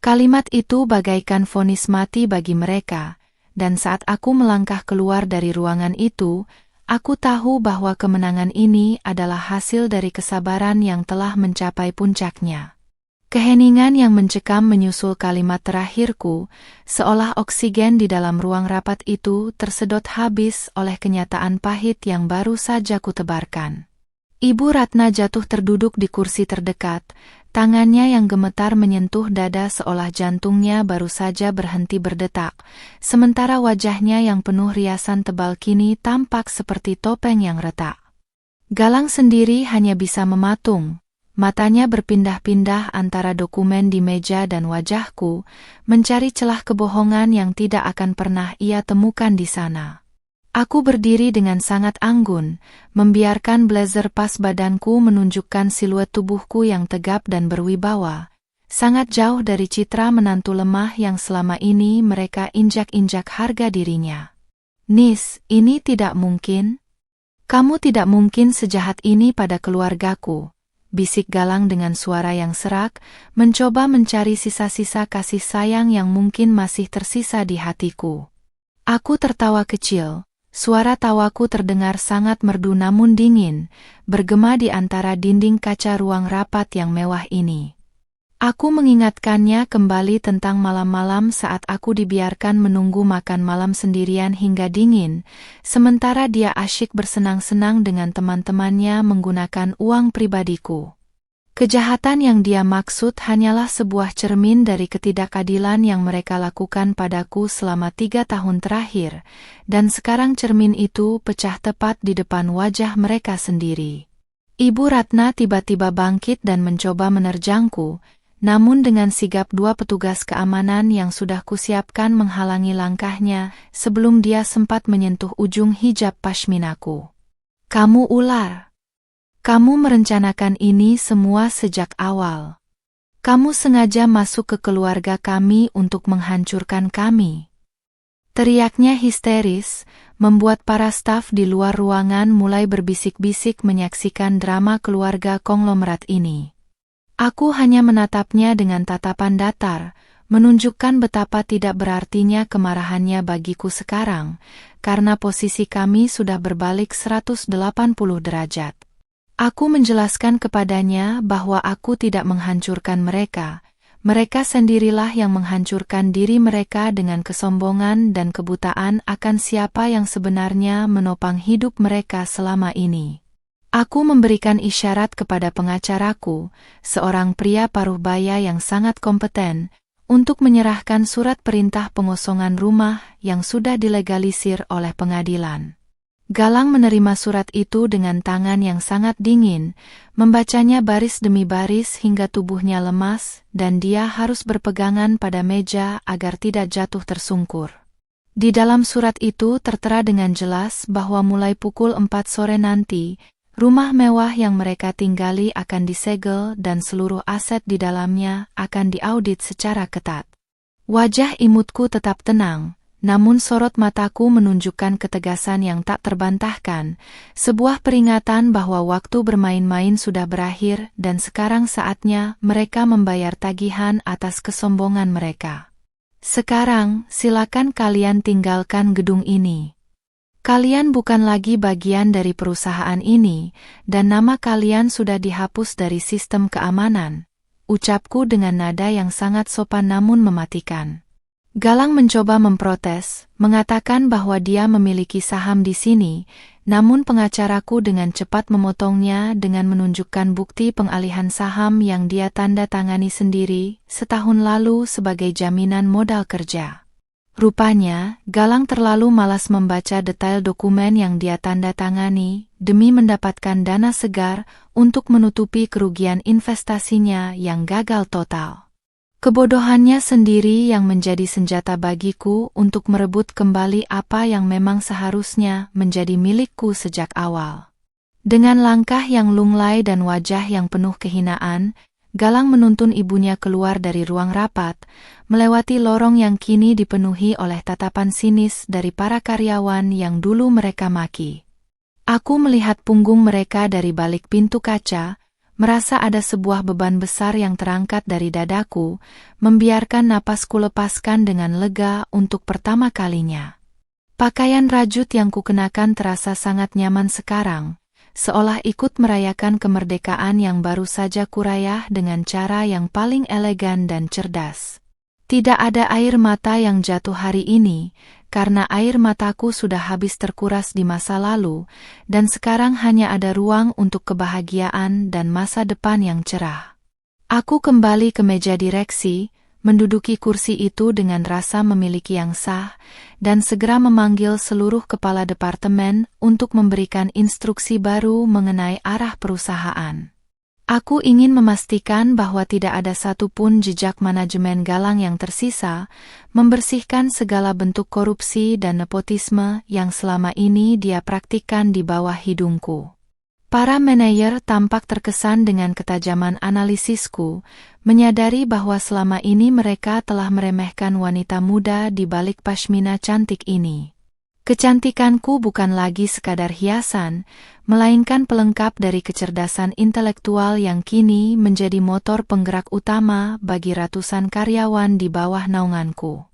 Kalimat itu bagaikan vonis mati bagi mereka. Dan saat aku melangkah keluar dari ruangan itu, aku tahu bahwa kemenangan ini adalah hasil dari kesabaran yang telah mencapai puncaknya. Keheningan yang mencekam menyusul kalimat terakhirku, seolah oksigen di dalam ruang rapat itu tersedot habis oleh kenyataan pahit yang baru saja kutebarkan. Ibu Ratna jatuh terduduk di kursi terdekat, tangannya yang gemetar menyentuh dada seolah jantungnya baru saja berhenti berdetak, sementara wajahnya yang penuh riasan tebal kini tampak seperti topeng yang retak. Galang sendiri hanya bisa mematung, matanya berpindah-pindah antara dokumen di meja dan wajahku, mencari celah kebohongan yang tidak akan pernah ia temukan di sana. Aku berdiri dengan sangat anggun, membiarkan blazer pas badanku menunjukkan siluet tubuhku yang tegap dan berwibawa, sangat jauh dari citra menantu lemah yang selama ini mereka injak-injak harga dirinya. Nis, ini tidak mungkin. Kamu tidak mungkin sejahat ini pada keluargaku, bisik Galang dengan suara yang serak, mencoba mencari sisa-sisa kasih sayang yang mungkin masih tersisa di hatiku. Aku tertawa kecil. Suara tawaku terdengar sangat merdu namun dingin, bergema di antara dinding kaca ruang rapat yang mewah ini. Aku mengingatkannya kembali tentang malam-malam saat aku dibiarkan menunggu makan malam sendirian hingga dingin, sementara dia asyik bersenang-senang dengan teman-temannya menggunakan uang pribadiku. Kejahatan yang dia maksud hanyalah sebuah cermin dari ketidakadilan yang mereka lakukan padaku selama 3 tahun terakhir, dan sekarang cermin itu pecah tepat di depan wajah mereka sendiri. Ibu Ratna tiba-tiba bangkit dan mencoba menerjangku, namun dengan sigap 2 petugas keamanan yang sudah kusiapkan menghalangi langkahnya sebelum dia sempat menyentuh ujung hijab pashminaku. "Kamu ular. Kamu merencanakan ini semua sejak awal. Kamu sengaja masuk ke keluarga kami untuk menghancurkan kami." Teriaknya histeris, membuat para staf di luar ruangan mulai berbisik-bisik menyaksikan drama keluarga konglomerat ini. Aku hanya menatapnya dengan tatapan datar, menunjukkan betapa tidak berartinya kemarahannya bagiku sekarang, karena posisi kami sudah berbalik 180 derajat. Aku menjelaskan kepadanya bahwa aku tidak menghancurkan mereka. Mereka sendirilah yang menghancurkan diri mereka dengan kesombongan dan kebutaan akan siapa yang sebenarnya menopang hidup mereka selama ini. Aku memberikan isyarat kepada pengacaraku, seorang pria paruh baya yang sangat kompeten, untuk menyerahkan surat perintah pengosongan rumah yang sudah dilegalisir oleh pengadilan. Galang menerima surat itu dengan tangan yang sangat dingin, membacanya baris demi baris hingga tubuhnya lemas dan dia harus berpegangan pada meja agar tidak jatuh tersungkur. Di dalam surat itu tertera dengan jelas bahwa mulai pukul 4 sore nanti, rumah mewah yang mereka tinggali akan disegel dan seluruh aset di dalamnya akan diaudit secara ketat. Wajah imutku tetap tenang. Namun sorot mataku menunjukkan ketegasan yang tak terbantahkan, sebuah peringatan bahwa waktu bermain-main sudah berakhir dan sekarang saatnya mereka membayar tagihan atas kesombongan mereka. "Sekarang, silakan kalian tinggalkan gedung ini. Kalian bukan lagi bagian dari perusahaan ini, dan nama kalian sudah dihapus dari sistem keamanan," ucapku dengan nada yang sangat sopan namun mematikan. Galang mencoba memprotes, mengatakan bahwa dia memiliki saham di sini, namun pengacaraku dengan cepat memotongnya dengan menunjukkan bukti pengalihan saham yang dia tanda tangani sendiri setahun lalu sebagai jaminan modal kerja. Rupanya, Galang terlalu malas membaca detail dokumen yang dia tanda tangani demi mendapatkan dana segar untuk menutupi kerugian investasinya yang gagal total. Kebodohannya sendiri yang menjadi senjata bagiku untuk merebut kembali apa yang memang seharusnya menjadi milikku sejak awal. Dengan langkah yang lunglai dan wajah yang penuh kehinaan, Galang menuntun ibunya keluar dari ruang rapat, melewati lorong yang kini dipenuhi oleh tatapan sinis dari para karyawan yang dulu mereka maki. Aku melihat punggung mereka dari balik pintu kaca, merasa ada sebuah beban besar yang terangkat dari dadaku, membiarkan napasku lepaskan dengan lega untuk pertama kalinya. Pakaian rajut yang kukenakan terasa sangat nyaman sekarang, seolah ikut merayakan kemerdekaan yang baru saja kurayah dengan cara yang paling elegan dan cerdas. Tidak ada air mata yang jatuh hari ini, karena air mataku sudah habis terkuras di masa lalu, dan sekarang hanya ada ruang untuk kebahagiaan dan masa depan yang cerah. Aku kembali ke meja direksi, menduduki kursi itu dengan rasa memiliki yang sah, dan segera memanggil seluruh kepala departemen untuk memberikan instruksi baru mengenai arah perusahaan. Aku ingin memastikan bahwa tidak ada satupun jejak manajemen Galang yang tersisa, membersihkan segala bentuk korupsi dan nepotisme yang selama ini dia praktikkan di bawah hidungku. Para manajer tampak terkesan dengan ketajaman analisisku, menyadari bahwa selama ini mereka telah meremehkan wanita muda di balik pashmina cantik ini. Kecantikanku bukan lagi sekadar hiasan, melainkan pelengkap dari kecerdasan intelektual yang kini menjadi motor penggerak utama bagi ratusan karyawan di bawah naunganku.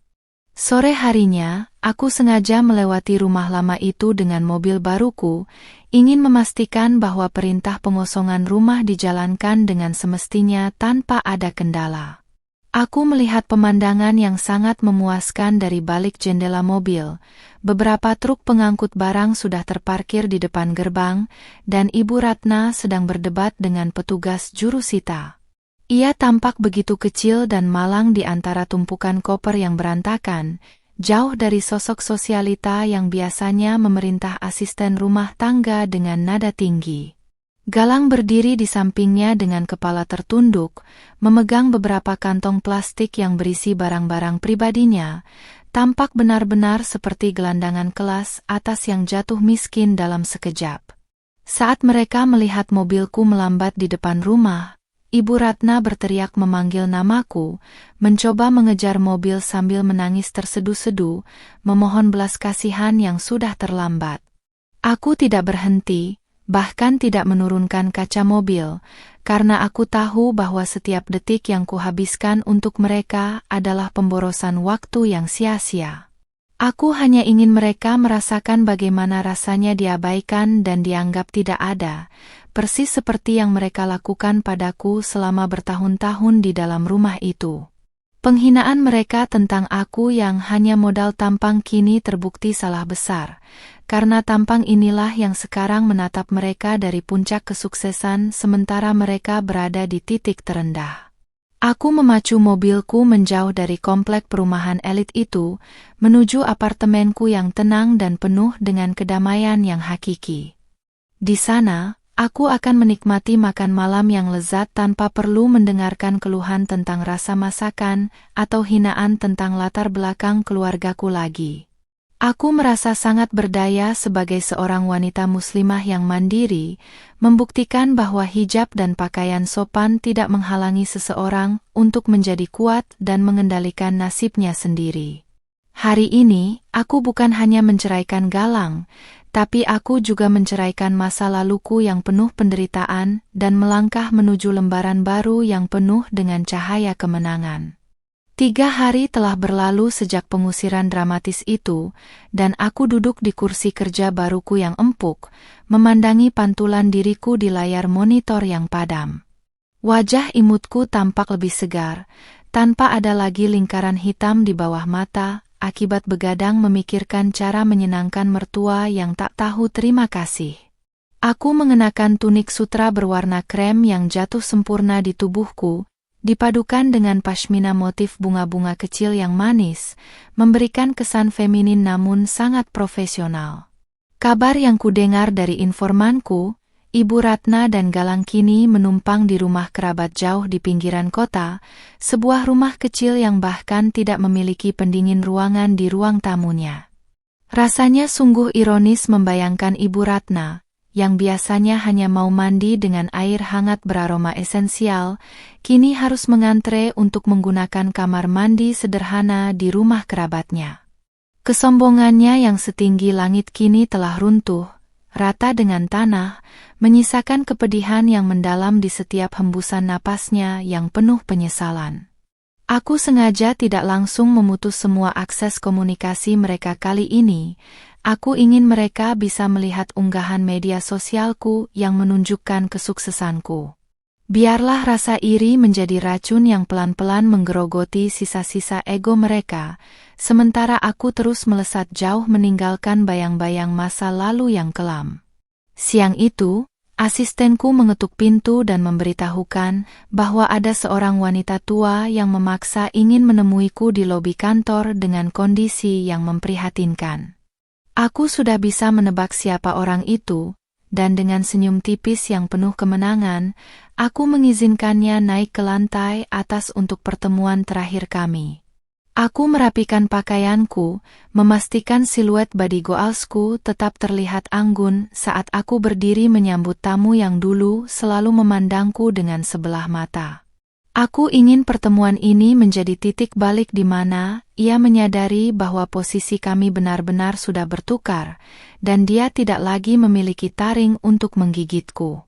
Sore harinya, aku sengaja melewati rumah lama itu dengan mobil baruku, ingin memastikan bahwa perintah pengosongan rumah dijalankan dengan semestinya tanpa ada kendala. Aku melihat pemandangan yang sangat memuaskan dari balik jendela mobil. Beberapa truk pengangkut barang sudah terparkir di depan gerbang, dan Ibu Ratna sedang berdebat dengan petugas jurusita. Ia tampak begitu kecil dan malang di antara tumpukan koper yang berantakan, jauh dari sosok sosialita yang biasanya memerintah asisten rumah tangga dengan nada tinggi. Galang berdiri di sampingnya dengan kepala tertunduk, memegang beberapa kantong plastik yang berisi barang-barang pribadinya, tampak benar-benar seperti gelandangan kelas atas yang jatuh miskin dalam sekejap. Saat mereka melihat mobilku melambat di depan rumah, Ibu Ratna berteriak memanggil namaku, mencoba mengejar mobil sambil menangis tersedu-sedu, memohon belas kasihan yang sudah terlambat. Aku tidak berhenti, bahkan tidak menurunkan kaca mobil, karena aku tahu bahwa setiap detik yang kuhabiskan untuk mereka adalah pemborosan waktu yang sia-sia. Aku hanya ingin mereka merasakan bagaimana rasanya diabaikan dan dianggap tidak ada, persis seperti yang mereka lakukan padaku selama bertahun-tahun di dalam rumah itu. Penghinaan mereka tentang aku yang hanya modal tampang kini terbukti salah besar, karena tampang inilah yang sekarang menatap mereka dari puncak kesuksesan sementara mereka berada di titik terendah. Aku memacu mobilku menjauh dari komplek perumahan elit itu, menuju apartemenku yang tenang dan penuh dengan kedamaian yang hakiki. Di sana, aku akan menikmati makan malam yang lezat tanpa perlu mendengarkan keluhan tentang rasa masakan atau hinaan tentang latar belakang keluargaku lagi. Aku merasa sangat berdaya sebagai seorang wanita muslimah yang mandiri, membuktikan bahwa hijab dan pakaian sopan tidak menghalangi seseorang untuk menjadi kuat dan mengendalikan nasibnya sendiri. Hari ini, aku bukan hanya menceraikan Galang, tapi aku juga menceraikan masa laluku yang penuh penderitaan dan melangkah menuju lembaran baru yang penuh dengan cahaya kemenangan. 3 hari telah berlalu sejak pengusiran dramatis itu, dan aku duduk di kursi kerja baruku yang empuk, memandangi pantulan diriku di layar monitor yang padam. Wajah imutku tampak lebih segar, tanpa ada lagi lingkaran hitam di bawah mata, akibat begadang memikirkan cara menyenangkan mertua yang tak tahu terima kasih. Aku mengenakan tunik sutra berwarna krem yang jatuh sempurna di tubuhku, dipadukan dengan pashmina motif bunga-bunga kecil yang manis, memberikan kesan feminin namun sangat profesional. Kabar yang kudengar dari informanku, Ibu Ratna dan Galang kini menumpang di rumah kerabat jauh di pinggiran kota, sebuah rumah kecil yang bahkan tidak memiliki pendingin ruangan di ruang tamunya. Rasanya sungguh ironis membayangkan Ibu Ratna, yang biasanya hanya mau mandi dengan air hangat beraroma esensial, kini harus mengantre untuk menggunakan kamar mandi sederhana di rumah kerabatnya. Kesombongannya yang setinggi langit kini telah runtuh, rata dengan tanah, menyisakan kepedihan yang mendalam di setiap hembusan napasnya yang penuh penyesalan. Aku sengaja tidak langsung memutus semua akses komunikasi mereka kali ini. Aku ingin mereka bisa melihat unggahan media sosialku yang menunjukkan kesuksesanku. Biarlah rasa iri menjadi racun yang pelan-pelan menggerogoti sisa-sisa ego mereka, sementara aku terus melesat jauh meninggalkan bayang-bayang masa lalu yang kelam. Siang itu, asistenku mengetuk pintu dan memberitahukan bahwa ada seorang wanita tua yang memaksa ingin menemuiku di lobi kantor dengan kondisi yang memprihatinkan. Aku sudah bisa menebak siapa orang itu, dan dengan senyum tipis yang penuh kemenangan, aku mengizinkannya naik ke lantai atas untuk pertemuan terakhir kami. Aku merapikan pakaianku, memastikan siluet body goalsku tetap terlihat anggun saat aku berdiri menyambut tamu yang dulu selalu memandangku dengan sebelah mata. Aku ingin pertemuan ini menjadi titik balik di mana ia menyadari bahwa posisi kami benar-benar sudah bertukar, dan dia tidak lagi memiliki taring untuk menggigitku.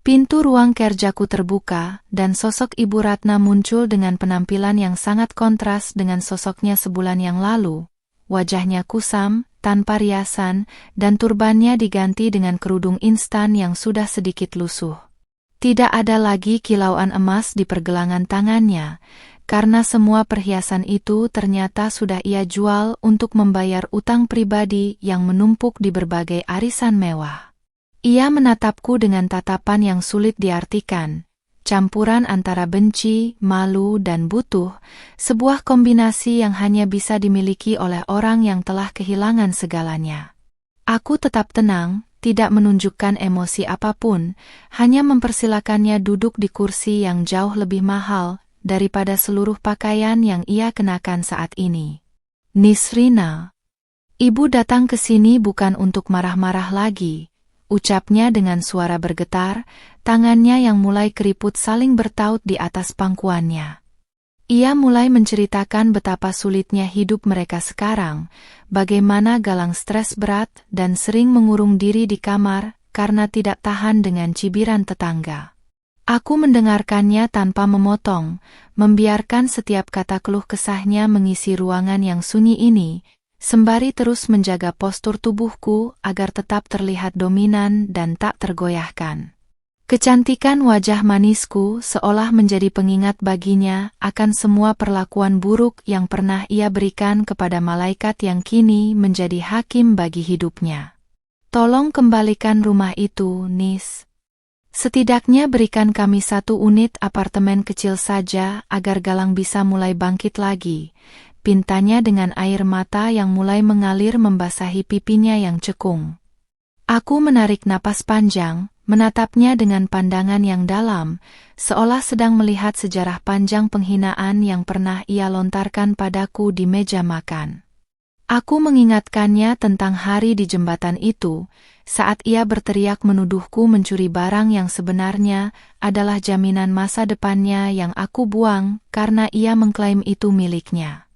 Pintu ruang kerjaku terbuka, dan sosok Ibu Ratna muncul dengan penampilan yang sangat kontras dengan sosoknya sebulan yang lalu. Wajahnya kusam, tanpa riasan, dan turbannya diganti dengan kerudung instan yang sudah sedikit lusuh. Tidak ada lagi kilauan emas di pergelangan tangannya, karena semua perhiasan itu ternyata sudah ia jual untuk membayar utang pribadi yang menumpuk di berbagai arisan mewah. Ia menatapku dengan tatapan yang sulit diartikan, campuran antara benci, malu, dan butuh, sebuah kombinasi yang hanya bisa dimiliki oleh orang yang telah kehilangan segalanya. Aku tetap tenang, tidak menunjukkan emosi apapun, hanya mempersilakannya duduk di kursi yang jauh lebih mahal daripada seluruh pakaian yang ia kenakan saat ini. Nisrina, ibu datang ke sini bukan untuk marah-marah lagi, ucapnya dengan suara bergetar, tangannya yang mulai keriput saling bertaut di atas pangkuannya. Ia mulai menceritakan betapa sulitnya hidup mereka sekarang, bagaimana Galang stres berat dan sering mengurung diri di kamar karena tidak tahan dengan cibiran tetangga. Aku mendengarkannya tanpa memotong, membiarkan setiap kata keluh kesahnya mengisi ruangan yang sunyi ini, sembari terus menjaga postur tubuhku agar tetap terlihat dominan dan tak tergoyahkan. Kecantikan wajah manisku seolah menjadi pengingat baginya akan semua perlakuan buruk yang pernah ia berikan kepada malaikat yang kini menjadi hakim bagi hidupnya. Tolong kembalikan rumah itu, Nis. Setidaknya berikan kami 1 unit apartemen kecil saja agar Galang bisa mulai bangkit lagi, pintanya dengan air mata yang mulai mengalir membasahi pipinya yang cekung. Aku menarik napas panjang, menatapnya dengan pandangan yang dalam, seolah sedang melihat sejarah panjang penghinaan yang pernah ia lontarkan padaku di meja makan. Aku mengingatkannya tentang hari di jembatan itu, saat ia berteriak menuduhku mencuri barang yang sebenarnya adalah jaminan masa depannya yang aku buang karena ia mengklaim itu miliknya.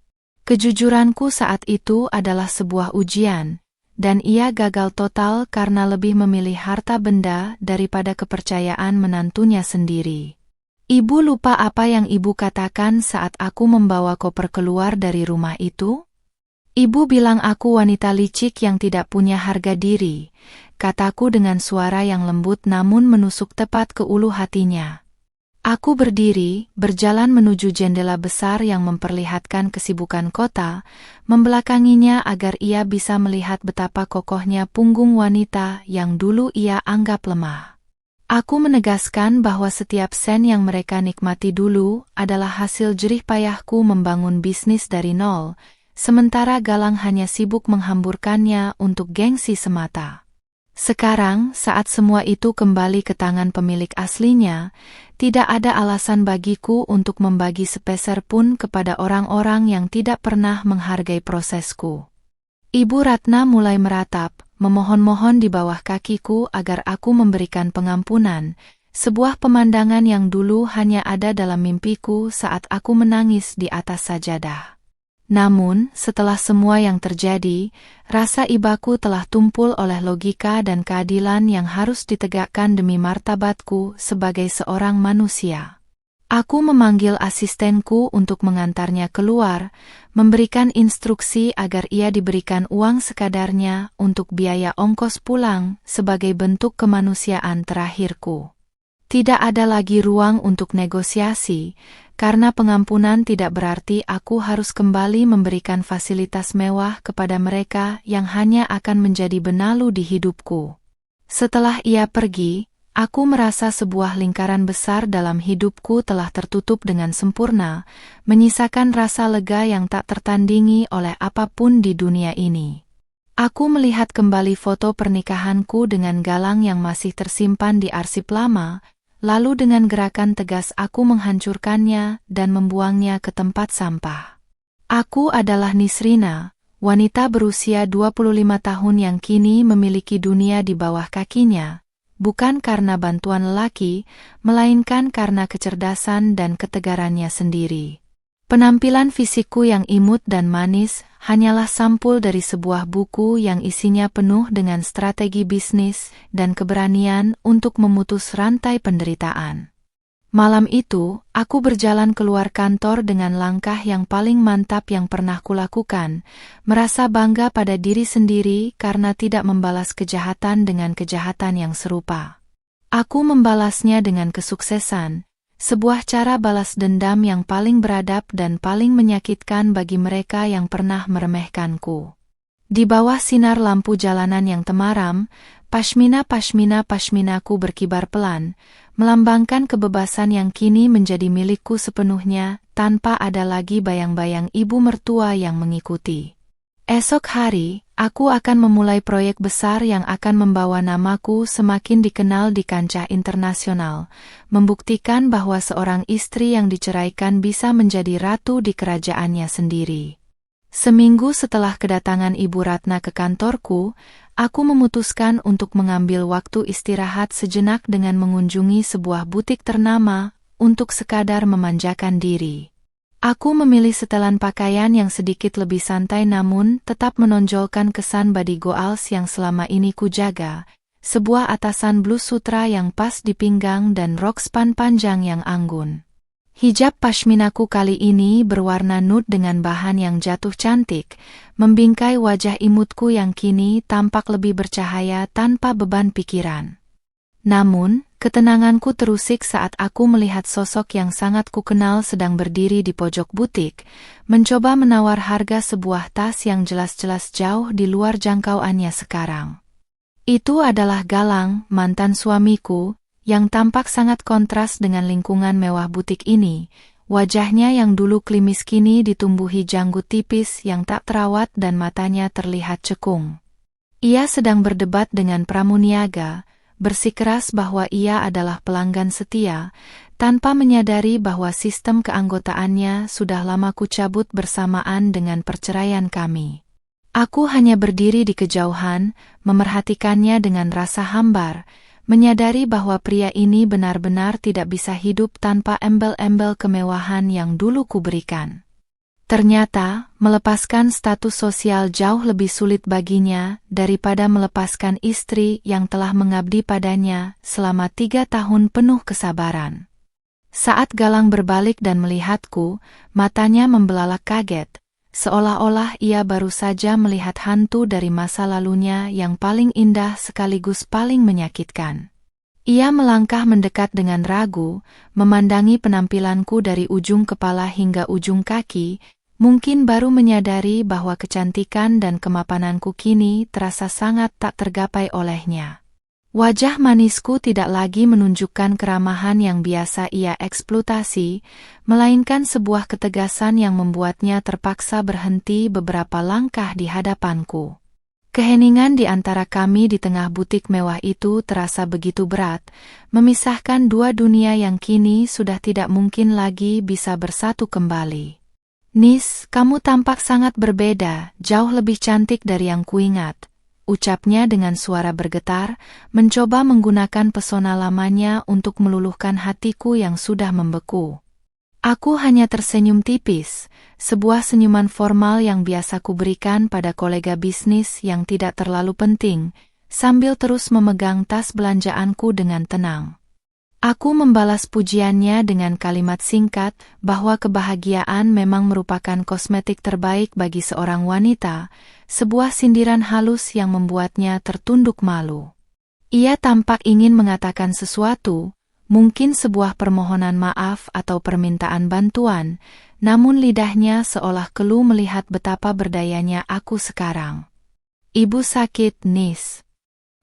Kejujuranku saat itu adalah sebuah ujian, dan ia gagal total karena lebih memilih harta benda daripada kepercayaan menantunya sendiri. Ibu lupa apa yang ibu katakan saat aku membawa koper keluar dari rumah itu? Ibu bilang aku wanita licik yang tidak punya harga diri, kataku dengan suara yang lembut namun menusuk tepat ke ulu hatinya. Aku berdiri, berjalan menuju jendela besar yang memperlihatkan kesibukan kota, membelakanginya agar ia bisa melihat betapa kokohnya punggung wanita yang dulu ia anggap lemah. Aku menegaskan bahwa setiap sen yang mereka nikmati dulu adalah hasil jerih payahku membangun bisnis dari nol, sementara Galang hanya sibuk menghamburkannya untuk gengsi semata. Sekarang, saat semua itu kembali ke tangan pemilik aslinya, tidak ada alasan bagiku untuk membagi sepeser pun kepada orang-orang yang tidak pernah menghargai prosesku. Ibu Ratna mulai meratap, memohon-mohon di bawah kakiku agar aku memberikan pengampunan, sebuah pemandangan yang dulu hanya ada dalam mimpiku saat aku menangis di atas sajadah. Namun, setelah semua yang terjadi, rasa ibaku telah tumpul oleh logika dan keadilan yang harus ditegakkan demi martabatku sebagai seorang manusia. Aku memanggil asistenku untuk mengantarnya keluar, memberikan instruksi agar ia diberikan uang sekadarnya untuk biaya ongkos pulang sebagai bentuk kemanusiaan terakhirku. Tidak ada lagi ruang untuk negosiasi, karena pengampunan tidak berarti aku harus kembali memberikan fasilitas mewah kepada mereka yang hanya akan menjadi benalu di hidupku. Setelah ia pergi, aku merasa sebuah lingkaran besar dalam hidupku telah tertutup dengan sempurna, menyisakan rasa lega yang tak tertandingi oleh apapun di dunia ini. Aku melihat kembali foto pernikahanku dengan Galang yang masih tersimpan di arsip lama, lalu dengan gerakan tegas aku menghancurkannya dan membuangnya ke tempat sampah. Aku adalah Nisrina, wanita berusia 25 tahun yang kini memiliki dunia di bawah kakinya, bukan karena bantuan lelaki, melainkan karena kecerdasan dan ketegarannya sendiri. Penampilan fisikku yang imut dan manis hanyalah sampul dari sebuah buku yang isinya penuh dengan strategi bisnis dan keberanian untuk memutus rantai penderitaan. Malam itu, aku berjalan keluar kantor dengan langkah yang paling mantap yang pernah kulakukan, merasa bangga pada diri sendiri karena tidak membalas kejahatan dengan kejahatan yang serupa. Aku membalasnya dengan kesuksesan, Sebuah cara balas dendam yang paling beradab dan paling menyakitkan bagi mereka yang pernah meremehkanku. Di bawah sinar lampu jalanan yang temaram, pashminaku berkibar pelan, melambangkan kebebasan yang kini menjadi milikku sepenuhnya, tanpa ada lagi bayang-bayang ibu mertua yang mengikuti. Esok hari, aku akan memulai proyek besar yang akan membawa namaku semakin dikenal di kancah internasional, membuktikan bahwa seorang istri yang diceraikan bisa menjadi ratu di kerajaannya sendiri. Seminggu setelah kedatangan Ibu Ratna ke kantorku, aku memutuskan untuk mengambil waktu istirahat sejenak dengan mengunjungi sebuah butik ternama untuk sekadar memanjakan diri. Aku memilih setelan pakaian yang sedikit lebih santai namun tetap menonjolkan kesan body goals yang selama ini kujaga, sebuah atasan blus sutra yang pas di pinggang dan rok span panjang yang anggun. Hijab pashminaku kali ini berwarna nude dengan bahan yang jatuh cantik, membingkai wajah imutku yang kini tampak lebih bercahaya tanpa beban pikiran. Namun, ketenanganku terusik saat aku melihat sosok yang sangat kukenal sedang berdiri di pojok butik, mencoba menawar harga sebuah tas yang jelas-jelas jauh di luar jangkauannya sekarang. Itu adalah Galang, mantan suamiku, yang tampak sangat kontras dengan lingkungan mewah butik ini. Wajahnya yang dulu klimis kini ditumbuhi janggut tipis yang tak terawat dan matanya terlihat cekung. Ia sedang berdebat dengan pramuniaga, bersikeras bahwa ia adalah pelanggan setia, tanpa menyadari bahwa sistem keanggotaannya sudah lama kucabut bersamaan dengan perceraian kami. Aku hanya berdiri di kejauhan, memerhatikannya dengan rasa hambar, menyadari bahwa pria ini benar-benar tidak bisa hidup tanpa embel-embel kemewahan yang dulu kuberikan. Ternyata, melepaskan status sosial jauh lebih sulit baginya daripada melepaskan istri yang telah mengabdi padanya selama 3 tahun penuh kesabaran. Saat Galang berbalik dan melihatku, matanya membelalak kaget, seolah-olah ia baru saja melihat hantu dari masa lalunya yang paling indah sekaligus paling menyakitkan. Ia melangkah mendekat dengan ragu, memandangi penampilanku dari ujung kepala hingga ujung kaki, mungkin baru menyadari bahwa kecantikan dan kemapananku kini terasa sangat tak tergapai olehnya. Wajah manisku tidak lagi menunjukkan keramahan yang biasa ia eksploitasi, melainkan sebuah ketegasan yang membuatnya terpaksa berhenti beberapa langkah di hadapanku. Keheningan di antara kami di tengah butik mewah itu terasa begitu berat, memisahkan dua dunia yang kini sudah tidak mungkin lagi bisa bersatu kembali. "Nis, kamu tampak sangat berbeda, jauh lebih cantik dari yang kuingat," ucapnya dengan suara bergetar, mencoba menggunakan pesona lamanya untuk meluluhkan hatiku yang sudah membeku. Aku hanya tersenyum tipis, sebuah senyuman formal yang biasa kuberikan pada kolega bisnis yang tidak terlalu penting, sambil terus memegang tas belanjaanku dengan tenang. Aku membalas pujiannya dengan kalimat singkat bahwa kebahagiaan memang merupakan kosmetik terbaik bagi seorang wanita, sebuah sindiran halus yang membuatnya tertunduk malu. Ia tampak ingin mengatakan sesuatu, mungkin sebuah permohonan maaf atau permintaan bantuan, namun lidahnya seolah keluh melihat betapa berdayanya aku sekarang. "Ibu sakit, Nis."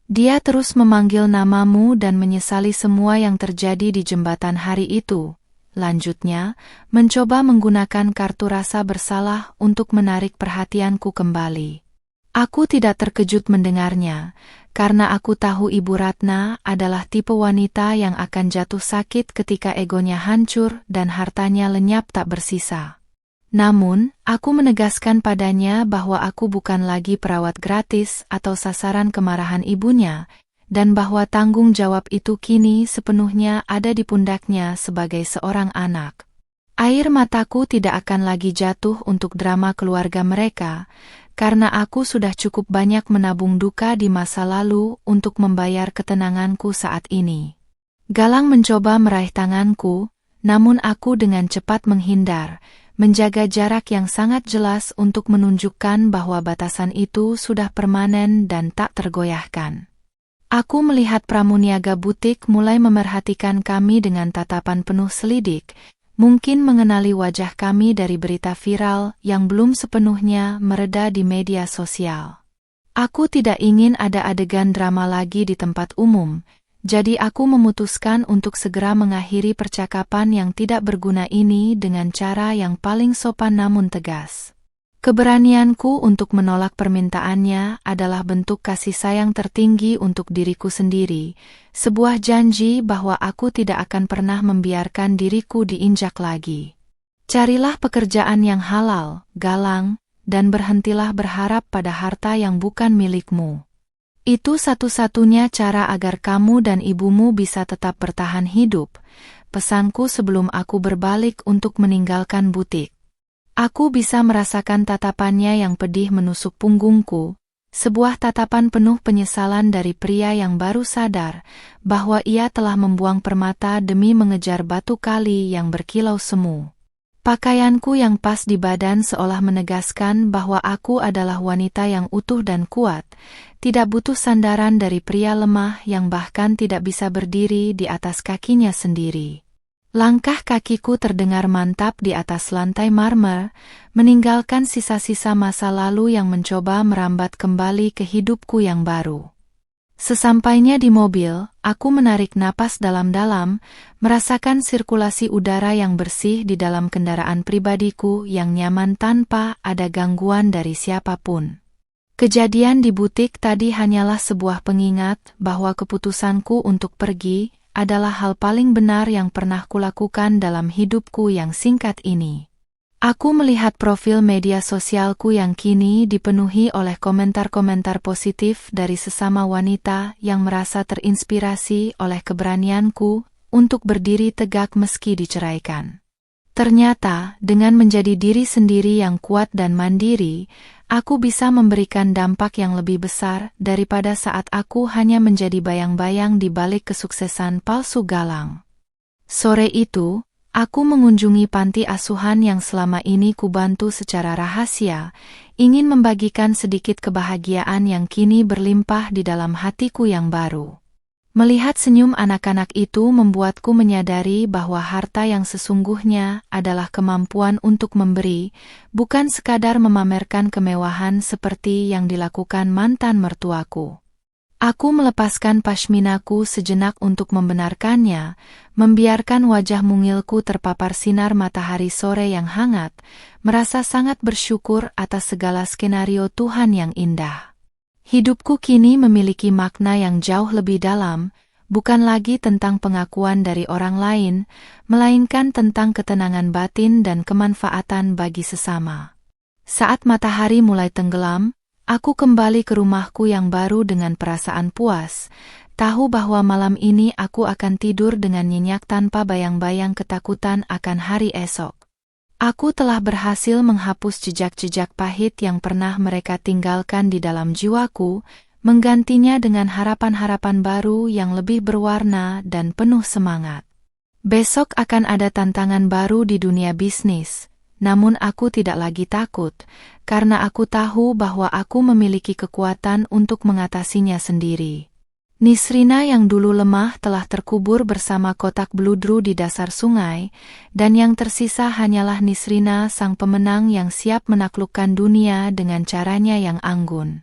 Dia terus memanggil namamu dan menyesali semua yang terjadi di jembatan hari itu. Lanjutnya, mencoba menggunakan kartu rasa bersalah untuk menarik perhatianku kembali. Aku tidak terkejut mendengarnya, karena aku tahu Ibu Ratna adalah tipe wanita yang akan jatuh sakit ketika egonya hancur dan hartanya lenyap tak bersisa. Namun, aku menegaskan padanya bahwa aku bukan lagi perawat gratis atau sasaran kemarahan ibunya, dan bahwa tanggung jawab itu kini sepenuhnya ada di pundaknya sebagai seorang anak. Air mataku tidak akan lagi jatuh untuk drama keluarga mereka, karena aku sudah cukup banyak menabung duka di masa lalu untuk membayar ketenanganku saat ini. Galang mencoba meraih tanganku, namun aku dengan cepat menghindar, menjaga jarak yang sangat jelas untuk menunjukkan bahwa batasan itu sudah permanen dan tak tergoyahkan. Aku melihat pramuniaga butik mulai memerhatikan kami dengan tatapan penuh selidik, mungkin mengenali wajah kami dari berita viral yang belum sepenuhnya mereda di media sosial. Aku tidak ingin ada adegan drama lagi di tempat umum, jadi aku memutuskan untuk segera mengakhiri percakapan yang tidak berguna ini dengan cara yang paling sopan namun tegas. Keberanianku untuk menolak permintaannya adalah bentuk kasih sayang tertinggi untuk diriku sendiri, sebuah janji bahwa aku tidak akan pernah membiarkan diriku diinjak lagi. Carilah pekerjaan yang halal, galang, dan berhentilah berharap pada harta yang bukan milikmu. Itu satu-satunya cara agar kamu dan ibumu bisa tetap bertahan hidup, pesanku sebelum aku berbalik untuk meninggalkan butik. Aku bisa merasakan tatapannya yang pedih menusuk punggungku, sebuah tatapan penuh penyesalan dari pria yang baru sadar bahwa ia telah membuang permata demi mengejar batu kali yang berkilau semu. Pakaianku yang pas di badan seolah menegaskan bahwa aku adalah wanita yang utuh dan kuat, tidak butuh sandaran dari pria lemah yang bahkan tidak bisa berdiri di atas kakinya sendiri. Langkah kakiku terdengar mantap di atas lantai marmer, meninggalkan sisa-sisa masa lalu yang mencoba merambat kembali ke hidupku yang baru. Sesampainya di mobil, aku menarik napas dalam-dalam, merasakan sirkulasi udara yang bersih di dalam kendaraan pribadiku yang nyaman tanpa ada gangguan dari siapapun. Kejadian di butik tadi hanyalah sebuah pengingat bahwa keputusanku untuk pergi adalah hal paling benar yang pernah kulakukan dalam hidupku yang singkat ini. Aku melihat profil media sosialku yang kini dipenuhi oleh komentar-komentar positif dari sesama wanita yang merasa terinspirasi oleh keberanianku untuk berdiri tegak meski diceraikan. Ternyata, dengan menjadi diri sendiri yang kuat dan mandiri, aku bisa memberikan dampak yang lebih besar daripada saat aku hanya menjadi bayang-bayang di balik kesuksesan palsu galang. Sore itu, aku mengunjungi panti asuhan yang selama ini kubantu secara rahasia, ingin membagikan sedikit kebahagiaan yang kini berlimpah di dalam hatiku yang baru. Melihat senyum anak-anak itu membuatku menyadari bahwa harta yang sesungguhnya adalah kemampuan untuk memberi, bukan sekadar memamerkan kemewahan seperti yang dilakukan mantan mertuaku. Aku melepaskan pashminaku sejenak untuk membenarkannya, membiarkan wajah mungilku terpapar sinar matahari sore yang hangat, merasa sangat bersyukur atas segala skenario Tuhan yang indah. Hidupku kini memiliki makna yang jauh lebih dalam, bukan lagi tentang pengakuan dari orang lain, melainkan tentang ketenangan batin dan kemanfaatan bagi sesama. Saat matahari mulai tenggelam, aku kembali ke rumahku yang baru dengan perasaan puas, tahu bahwa malam ini aku akan tidur dengan nyenyak tanpa bayang-bayang ketakutan akan hari esok. Aku telah berhasil menghapus jejak-jejak pahit yang pernah mereka tinggalkan di dalam jiwaku, menggantinya dengan harapan-harapan baru yang lebih berwarna dan penuh semangat. Besok akan ada tantangan baru di dunia bisnis, namun aku tidak lagi takut, karena aku tahu bahwa aku memiliki kekuatan untuk mengatasinya sendiri. Nisrina yang dulu lemah telah terkubur bersama kotak bludru di dasar sungai, dan yang tersisa hanyalah Nisrina sang pemenang yang siap menaklukkan dunia dengan caranya yang anggun.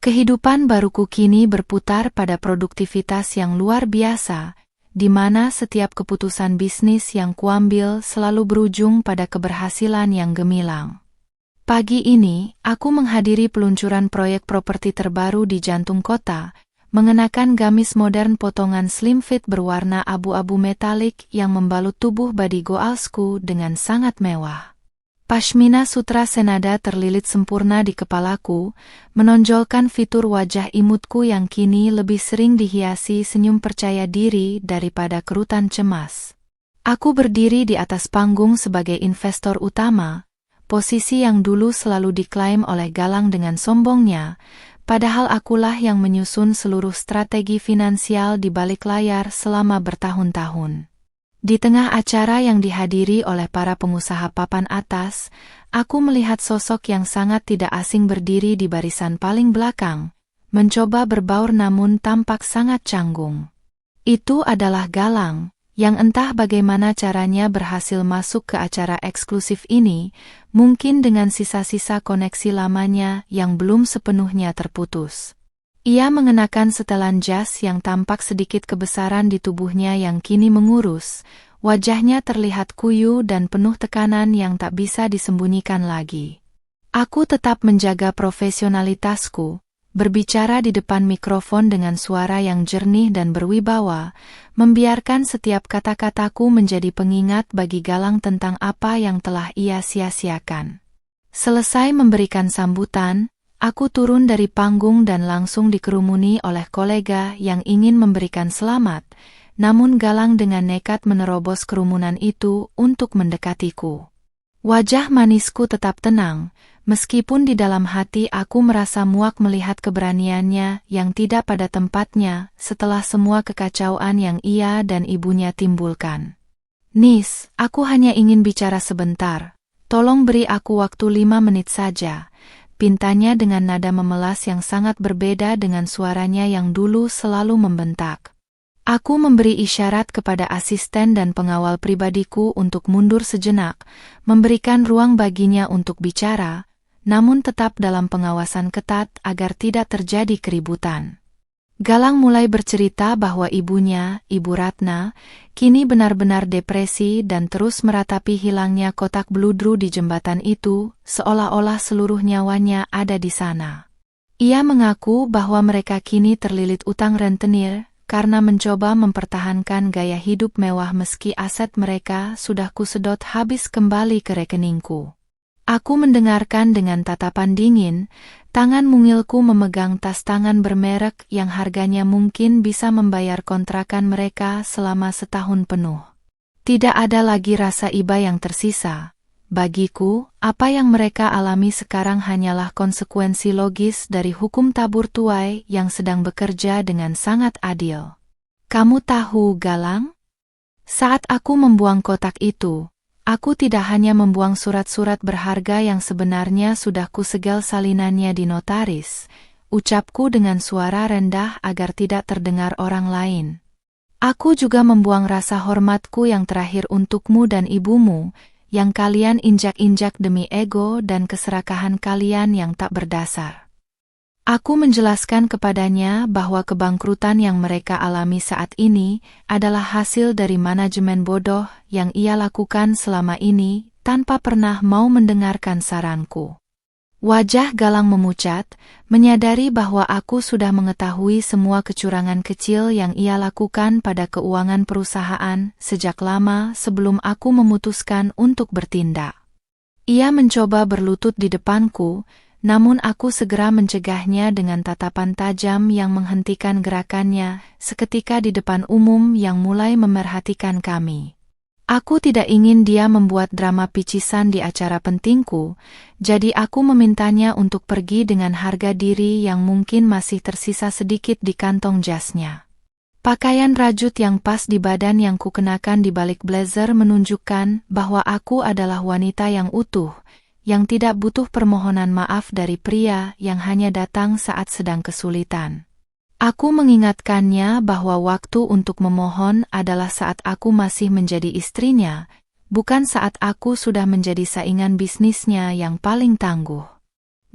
Kehidupan baruku kini berputar pada produktivitas yang luar biasa, di mana setiap keputusan bisnis yang kuambil selalu berujung pada keberhasilan yang gemilang. Pagi ini, aku menghadiri peluncuran proyek properti terbaru di jantung kota, mengenakan gamis modern potongan slim fit berwarna abu-abu metalik yang membalut tubuh body goalsku dengan sangat mewah. Pashmina sutra senada terlilit sempurna di kepalaku, menonjolkan fitur wajah imutku yang kini lebih sering dihiasi senyum percaya diri daripada kerutan cemas. Aku berdiri di atas panggung sebagai investor utama, posisi yang dulu selalu diklaim oleh Galang dengan sombongnya, padahal akulah yang menyusun seluruh strategi finansial di balik layar selama bertahun-tahun. Di tengah acara yang dihadiri oleh para pengusaha papan atas, aku melihat sosok yang sangat tidak asing berdiri di barisan paling belakang, mencoba berbaur namun tampak sangat canggung. Itu adalah Galang, yang entah bagaimana caranya berhasil masuk ke acara eksklusif ini, mungkin dengan sisa-sisa koneksi lamanya yang belum sepenuhnya terputus. Ia mengenakan setelan jas yang tampak sedikit kebesaran di tubuhnya yang kini mengurus, wajahnya terlihat kuyu dan penuh tekanan yang tak bisa disembunyikan lagi. Aku tetap menjaga profesionalitasku, berbicara di depan mikrofon dengan suara yang jernih dan berwibawa, membiarkan setiap kata-kataku menjadi pengingat bagi Galang tentang apa yang telah ia sia-siakan. Selesai memberikan sambutan, aku turun dari panggung dan langsung dikerumuni oleh kolega yang ingin memberikan selamat, namun Galang dengan nekat menerobos kerumunan itu untuk mendekatiku. Wajah manisku tetap tenang, meskipun di dalam hati aku merasa muak melihat keberaniannya yang tidak pada tempatnya setelah semua kekacauan yang ia dan ibunya timbulkan. "Nis, aku hanya ingin bicara sebentar. Tolong beri aku waktu 5 menit saja," pintanya dengan nada memelas yang sangat berbeda dengan suaranya yang dulu selalu membentak. Aku memberi isyarat kepada asisten dan pengawal pribadiku untuk mundur sejenak, memberikan ruang baginya untuk bicara, namun tetap dalam pengawasan ketat agar tidak terjadi keributan. Galang mulai bercerita bahwa ibunya, Ibu Ratna, kini benar-benar depresi dan terus meratapi hilangnya kotak bludru di jembatan itu, seolah-olah seluruh nyawanya ada di sana. Ia mengaku bahwa mereka kini terlilit utang rentenir, karena mencoba mempertahankan gaya hidup mewah meski aset mereka sudah kusedot habis kembali ke rekeningku. Aku mendengarkan dengan tatapan dingin, tangan mungilku memegang tas tangan bermerek yang harganya mungkin bisa membayar kontrakan mereka selama setahun penuh. Tidak ada lagi rasa iba yang tersisa. Bagiku, apa yang mereka alami sekarang hanyalah konsekuensi logis dari hukum tabur tuai yang sedang bekerja dengan sangat adil. Kamu tahu, Galang? Saat aku membuang kotak itu, aku tidak hanya membuang surat-surat berharga yang sebenarnya sudah kusegel salinannya di notaris, ucapku dengan suara rendah agar tidak terdengar orang lain. Aku juga membuang rasa hormatku yang terakhir untukmu dan ibumu, yang kalian injak-injak demi ego dan keserakahan kalian yang tak berdasar. Aku menjelaskan kepadanya bahwa kebangkrutan yang mereka alami saat ini adalah hasil dari manajemen bodoh yang ia lakukan selama ini tanpa pernah mau mendengarkan saranku. Wajah Galang memucat, menyadari bahwa aku sudah mengetahui semua kecurangan kecil yang ia lakukan pada keuangan perusahaan sejak lama sebelum aku memutuskan untuk bertindak. Ia mencoba berlutut di depanku, namun aku segera mencegahnya dengan tatapan tajam yang menghentikan gerakannya seketika di depan umum yang mulai memerhatikan kami. Aku tidak ingin dia membuat drama picisan di acara pentingku, jadi aku memintanya untuk pergi dengan harga diri yang mungkin masih tersisa sedikit di kantong jasnya. Pakaian rajut yang pas di badan yang kukenakan di balik blazer menunjukkan bahwa aku adalah wanita yang utuh, yang tidak butuh permohonan maaf dari pria yang hanya datang saat sedang kesulitan. Aku mengingatkannya bahwa waktu untuk memohon adalah saat aku masih menjadi istrinya, bukan saat aku sudah menjadi saingan bisnisnya yang paling tangguh.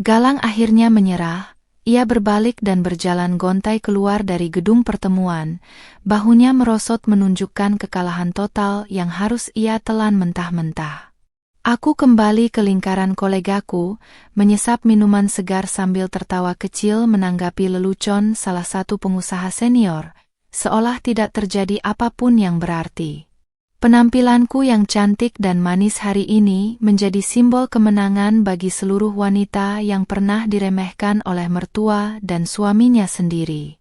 Galang akhirnya menyerah, ia berbalik dan berjalan gontai keluar dari gedung pertemuan, bahunya merosot menunjukkan kekalahan total yang harus ia telan mentah-mentah. Aku kembali ke lingkaran kolegaku, menyesap minuman segar sambil tertawa kecil menanggapi lelucon salah satu pengusaha senior, seolah tidak terjadi apapun yang berarti. Penampilanku yang cantik dan manis hari ini menjadi simbol kemenangan bagi seluruh wanita yang pernah diremehkan oleh mertua dan suaminya sendiri.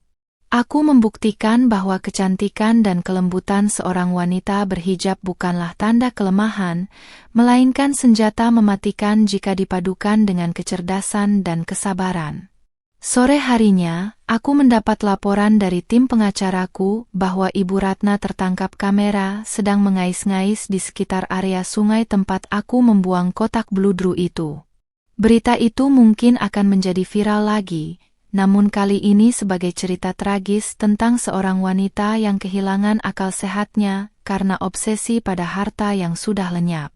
Aku membuktikan bahwa kecantikan dan kelembutan seorang wanita berhijab bukanlah tanda kelemahan, melainkan senjata mematikan jika dipadukan dengan kecerdasan dan kesabaran. Sore harinya, aku mendapat laporan dari tim pengacaraku bahwa Ibu Ratna tertangkap kamera sedang mengais-ngais di sekitar area sungai tempat aku membuang kotak bludru itu. Berita itu mungkin akan menjadi viral lagi, namun kali ini sebagai cerita tragis tentang seorang wanita yang kehilangan akal sehatnya karena obsesi pada harta yang sudah lenyap.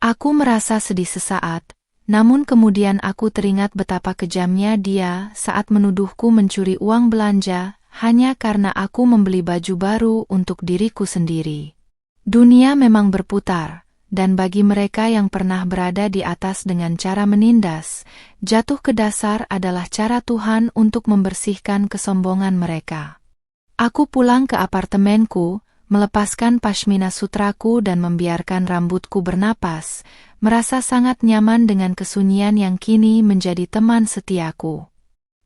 Aku merasa sedih sesaat, namun kemudian aku teringat betapa kejamnya dia saat menuduhku mencuri uang belanja hanya karena aku membeli baju baru untuk diriku sendiri. Dunia memang berputar, dan bagi mereka yang pernah berada di atas dengan cara menindas, jatuh ke dasar adalah cara Tuhan untuk membersihkan kesombongan mereka. Aku pulang ke apartemenku, melepaskan pashmina sutraku dan membiarkan rambutku bernapas, merasa sangat nyaman dengan kesunyian yang kini menjadi teman setiaku.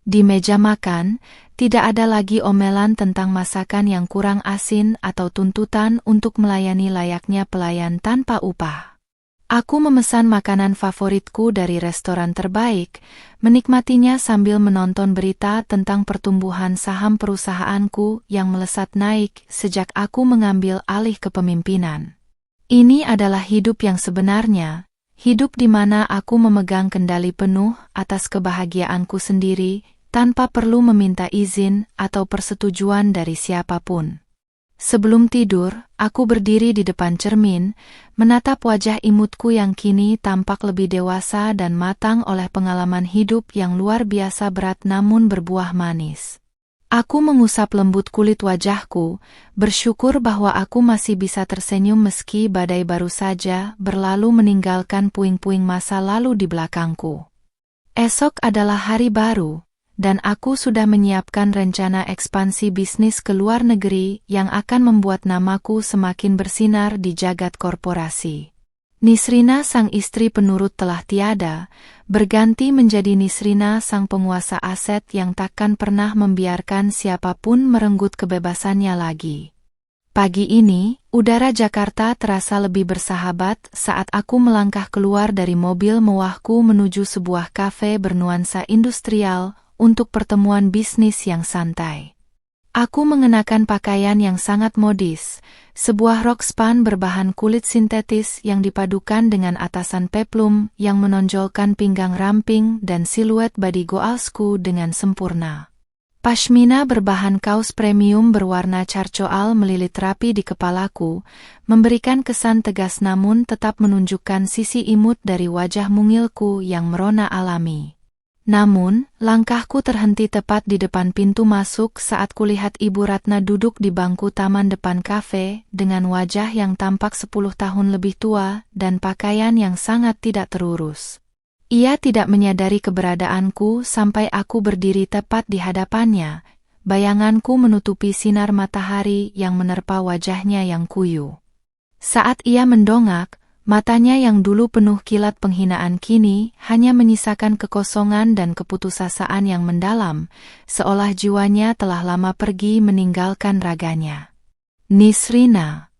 Di meja makan, tidak ada lagi omelan tentang masakan yang kurang asin atau tuntutan untuk melayani layaknya pelayan tanpa upah. Aku memesan makanan favoritku dari restoran terbaik, menikmatinya sambil menonton berita tentang pertumbuhan saham perusahaanku yang melesat naik sejak aku mengambil alih kepemimpinan. Ini adalah hidup yang sebenarnya, hidup di mana aku memegang kendali penuh atas kebahagiaanku sendiri, tanpa perlu meminta izin atau persetujuan dari siapapun. Sebelum tidur, aku berdiri di depan cermin, menatap wajah imutku yang kini tampak lebih dewasa dan matang oleh pengalaman hidup yang luar biasa berat namun berbuah manis. Aku mengusap lembut kulit wajahku, bersyukur bahwa aku masih bisa tersenyum meski badai baru saja berlalu meninggalkan puing-puing masa lalu di belakangku. Esok adalah hari baru, dan aku sudah menyiapkan rencana ekspansi bisnis ke luar negeri yang akan membuat namaku semakin bersinar di jagat korporasi. Nisrina sang istri penurut telah tiada, berganti menjadi Nisrina sang penguasa aset yang takkan pernah membiarkan siapapun merenggut kebebasannya lagi. Pagi ini, udara Jakarta terasa lebih bersahabat saat aku melangkah keluar dari mobil mewahku menuju sebuah kafe bernuansa industrial untuk pertemuan bisnis yang santai. Aku mengenakan pakaian yang sangat modis, sebuah rok span berbahan kulit sintetis yang dipadukan dengan atasan peplum yang menonjolkan pinggang ramping dan siluet body goalsku dengan sempurna. Pashmina berbahan kaos premium berwarna charcoal melilit rapi di kepalaku, memberikan kesan tegas namun tetap menunjukkan sisi imut dari wajah mungilku yang merona alami. Namun, langkahku terhenti tepat di depan pintu masuk saat kulihat Ibu Ratna duduk di bangku taman depan kafe dengan wajah yang tampak 10 tahun lebih tua dan pakaian yang sangat tidak terurus. Ia tidak menyadari keberadaanku sampai aku berdiri tepat di hadapannya, bayanganku menutupi sinar matahari yang menerpa wajahnya yang kuyu. Saat ia mendongak, matanya yang dulu penuh kilat penghinaan kini hanya menyisakan kekosongan dan keputusasaan yang mendalam, seolah jiwanya telah lama pergi meninggalkan raganya. Nisrina.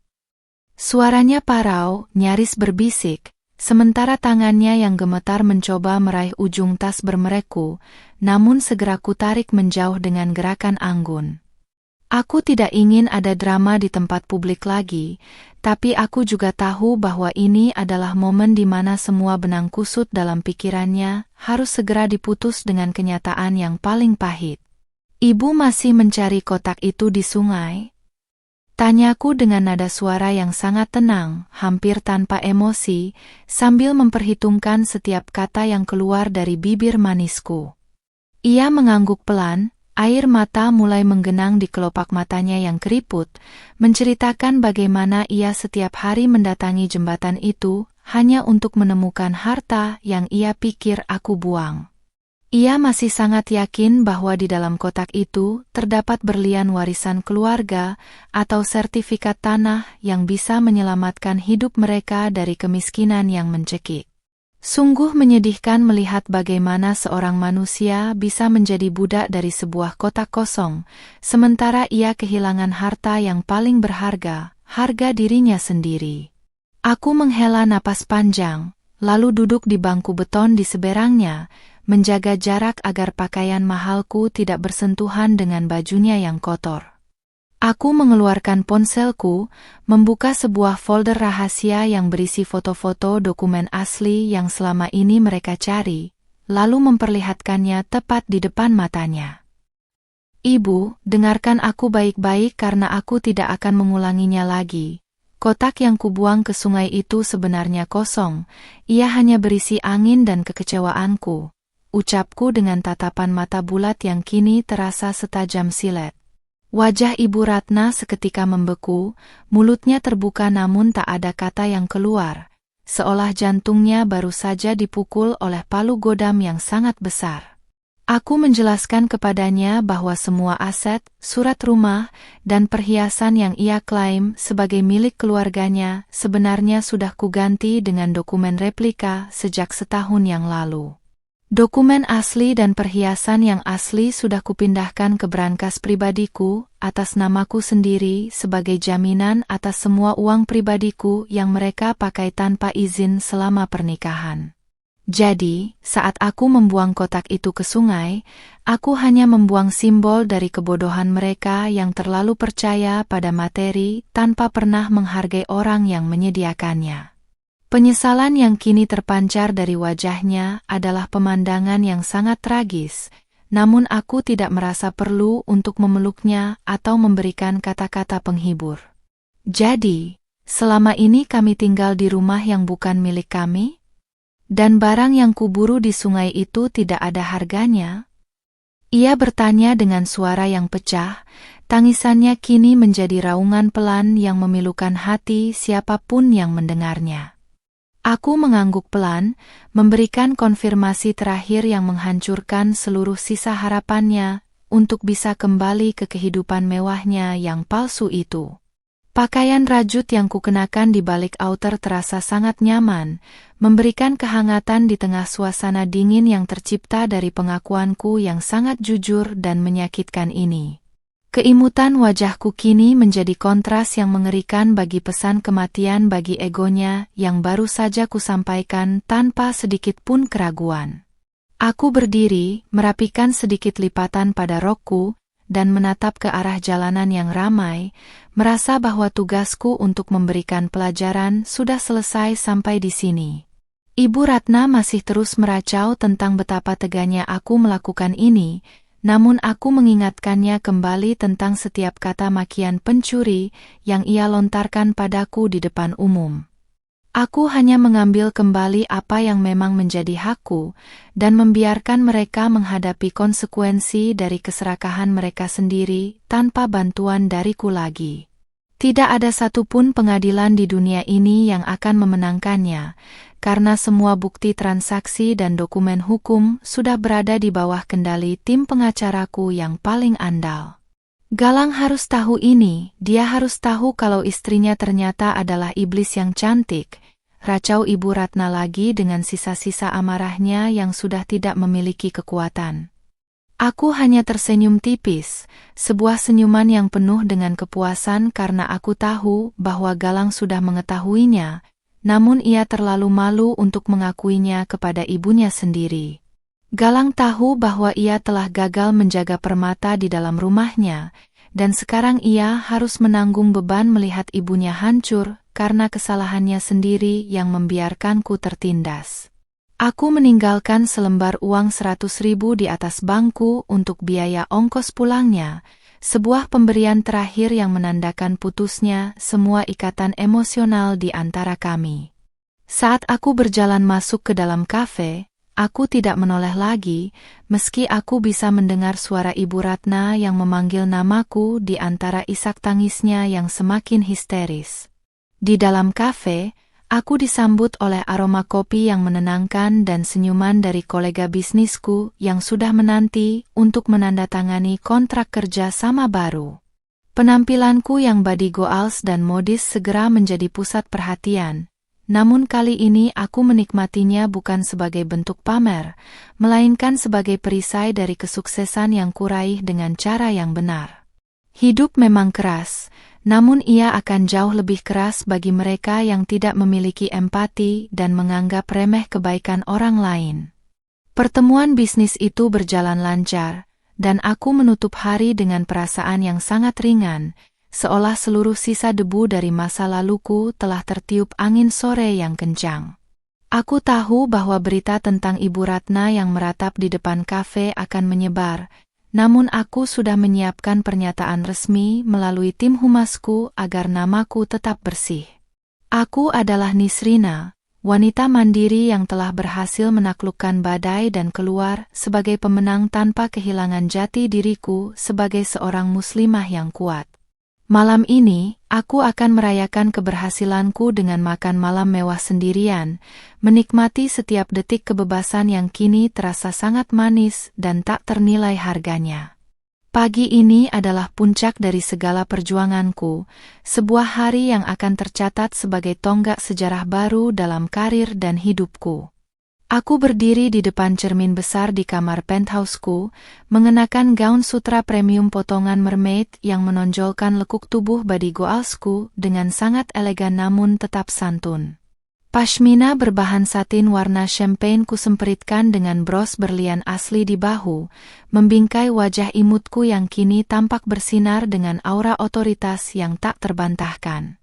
Suaranya parau, nyaris berbisik, sementara tangannya yang gemetar mencoba meraih ujung tas bermerekku, namun segera kutarik menjauh dengan gerakan anggun. Aku tidak ingin ada drama di tempat publik lagi, tapi aku juga tahu bahwa ini adalah momen di mana semua benang kusut dalam pikirannya harus segera diputus dengan kenyataan yang paling pahit. Ibu masih mencari kotak itu di sungai? Tanyaku dengan nada suara yang sangat tenang, hampir tanpa emosi, sambil memperhitungkan setiap kata yang keluar dari bibir manisku. Ia mengangguk pelan. Air mata mulai menggenang di kelopak matanya yang keriput, menceritakan bagaimana ia setiap hari mendatangi jembatan itu hanya untuk menemukan harta yang ia pikir aku buang. Ia masih sangat yakin bahwa di dalam kotak itu terdapat berlian warisan keluarga atau sertifikat tanah yang bisa menyelamatkan hidup mereka dari kemiskinan yang mencekik. Sungguh menyedihkan melihat bagaimana seorang manusia bisa menjadi budak dari sebuah kotak kosong, sementara ia kehilangan harta yang paling berharga, harga dirinya sendiri. Aku menghela napas panjang, lalu duduk di bangku beton di seberangnya, menjaga jarak agar pakaian mahalku tidak bersentuhan dengan bajunya yang kotor. Aku mengeluarkan ponselku, membuka sebuah folder rahasia yang berisi foto-foto dokumen asli yang selama ini mereka cari, lalu memperlihatkannya tepat di depan matanya. Ibu, dengarkan aku baik-baik karena aku tidak akan mengulanginya lagi. Kotak yang kubuang ke sungai itu sebenarnya kosong, ia hanya berisi angin dan kekecewaanku, ucapku dengan tatapan mata bulat yang kini terasa setajam silet. Wajah Ibu Ratna seketika membeku, mulutnya terbuka namun tak ada kata yang keluar, seolah jantungnya baru saja dipukul oleh palu godam yang sangat besar. Aku menjelaskan kepadanya bahwa semua aset, surat rumah, dan perhiasan yang ia klaim sebagai milik keluarganya sebenarnya sudah kuganti dengan dokumen replika sejak setahun yang lalu. Dokumen asli dan perhiasan yang asli sudah kupindahkan ke brankas pribadiku atas namaku sendiri sebagai jaminan atas semua uang pribadiku yang mereka pakai tanpa izin selama pernikahan. Jadi, saat aku membuang kotak itu ke sungai, aku hanya membuang simbol dari kebodohan mereka yang terlalu percaya pada materi tanpa pernah menghargai orang yang menyediakannya. Penyesalan yang kini terpancar dari wajahnya adalah pemandangan yang sangat tragis, namun aku tidak merasa perlu untuk memeluknya atau memberikan kata-kata penghibur. Jadi, selama ini kami tinggal di rumah yang bukan milik kami? Dan barang yang kuburu di sungai itu tidak ada harganya? Ia bertanya dengan suara yang pecah, tangisannya kini menjadi raungan pelan yang memilukan hati siapapun yang mendengarnya. Aku mengangguk pelan, memberikan konfirmasi terakhir yang menghancurkan seluruh sisa harapannya untuk bisa kembali ke kehidupan mewahnya yang palsu itu. Pakaian rajut yang kukenakan di balik outer terasa sangat nyaman, memberikan kehangatan di tengah suasana dingin yang tercipta dari pengakuanku yang sangat jujur dan menyakitkan ini. Keimutan wajahku kini menjadi kontras yang mengerikan bagi pesan kematian bagi egonya yang baru saja kusampaikan tanpa sedikit pun keraguan. Aku berdiri, merapikan sedikit lipatan pada rokku, dan menatap ke arah jalanan yang ramai, merasa bahwa tugasku untuk memberikan pelajaran sudah selesai sampai di sini. Ibu Ratna masih terus meracau tentang betapa teganya aku melakukan ini, namun aku mengingatkannya kembali tentang setiap kata makian pencuri yang ia lontarkan padaku di depan umum. Aku hanya mengambil kembali apa yang memang menjadi hakku, dan membiarkan mereka menghadapi konsekuensi dari keserakahan mereka sendiri tanpa bantuan dariku lagi. Tidak ada satupun pengadilan di dunia ini yang akan memenangkannya, karena semua bukti transaksi dan dokumen hukum sudah berada di bawah kendali tim pengacaraku yang paling andal. Galang harus tahu ini, dia harus tahu kalau istrinya ternyata adalah iblis yang cantik, racau Ibu Ratna lagi dengan sisa-sisa amarahnya yang sudah tidak memiliki kekuatan. Aku hanya tersenyum tipis, sebuah senyuman yang penuh dengan kepuasan karena aku tahu bahwa Galang sudah mengetahuinya, namun ia terlalu malu untuk mengakuinya kepada ibunya sendiri. Galang tahu bahwa ia telah gagal menjaga permata di dalam rumahnya, dan sekarang ia harus menanggung beban melihat ibunya hancur karena kesalahannya sendiri yang membiarkanku tertindas. Aku meninggalkan selembar uang 100.000 di atas bangku untuk biaya ongkos pulangnya, sebuah pemberian terakhir yang menandakan putusnya semua ikatan emosional di antara kami. Saat aku berjalan masuk ke dalam kafe, aku tidak menoleh lagi, meski aku bisa mendengar suara Ibu Ratna yang memanggil namaku di antara isak tangisnya yang semakin histeris. Di dalam kafe, aku disambut oleh aroma kopi yang menenangkan dan senyuman dari kolega bisnisku yang sudah menanti untuk menandatangani kontrak kerja sama baru. Penampilanku yang body goals dan modis segera menjadi pusat perhatian. Namun kali ini aku menikmatinya bukan sebagai bentuk pamer, melainkan sebagai perisai dari kesuksesan yang kuraih dengan cara yang benar. Hidup memang keras, namun ia akan jauh lebih keras bagi mereka yang tidak memiliki empati dan menganggap remeh kebaikan orang lain. Pertemuan bisnis itu berjalan lancar, dan aku menutup hari dengan perasaan yang sangat ringan, seolah seluruh sisa debu dari masa laluku telah tertiup angin sore yang kencang. Aku tahu bahwa berita tentang Ibu Ratna yang meratap di depan kafe akan menyebar, namun aku sudah menyiapkan pernyataan resmi melalui tim humasku agar namaku tetap bersih. Aku adalah Nisrina, wanita mandiri yang telah berhasil menaklukkan badai dan keluar sebagai pemenang tanpa kehilangan jati diriku sebagai seorang muslimah yang kuat. Malam ini, aku akan merayakan keberhasilanku dengan makan malam mewah sendirian, menikmati setiap detik kebebasan yang kini terasa sangat manis dan tak ternilai harganya. Pagi ini adalah puncak dari segala perjuanganku, sebuah hari yang akan tercatat sebagai tonggak sejarah baru dalam karir dan hidupku. Aku berdiri di depan cermin besar di kamar penthouseku, mengenakan gaun sutra premium potongan mermaid yang menonjolkan lekuk tubuh body goalsku dengan sangat elegan namun tetap santun. Pashmina berbahan satin warna champagne kusemperitkan dengan bros berlian asli di bahu, membingkai wajah imutku yang kini tampak bersinar dengan aura otoritas yang tak terbantahkan.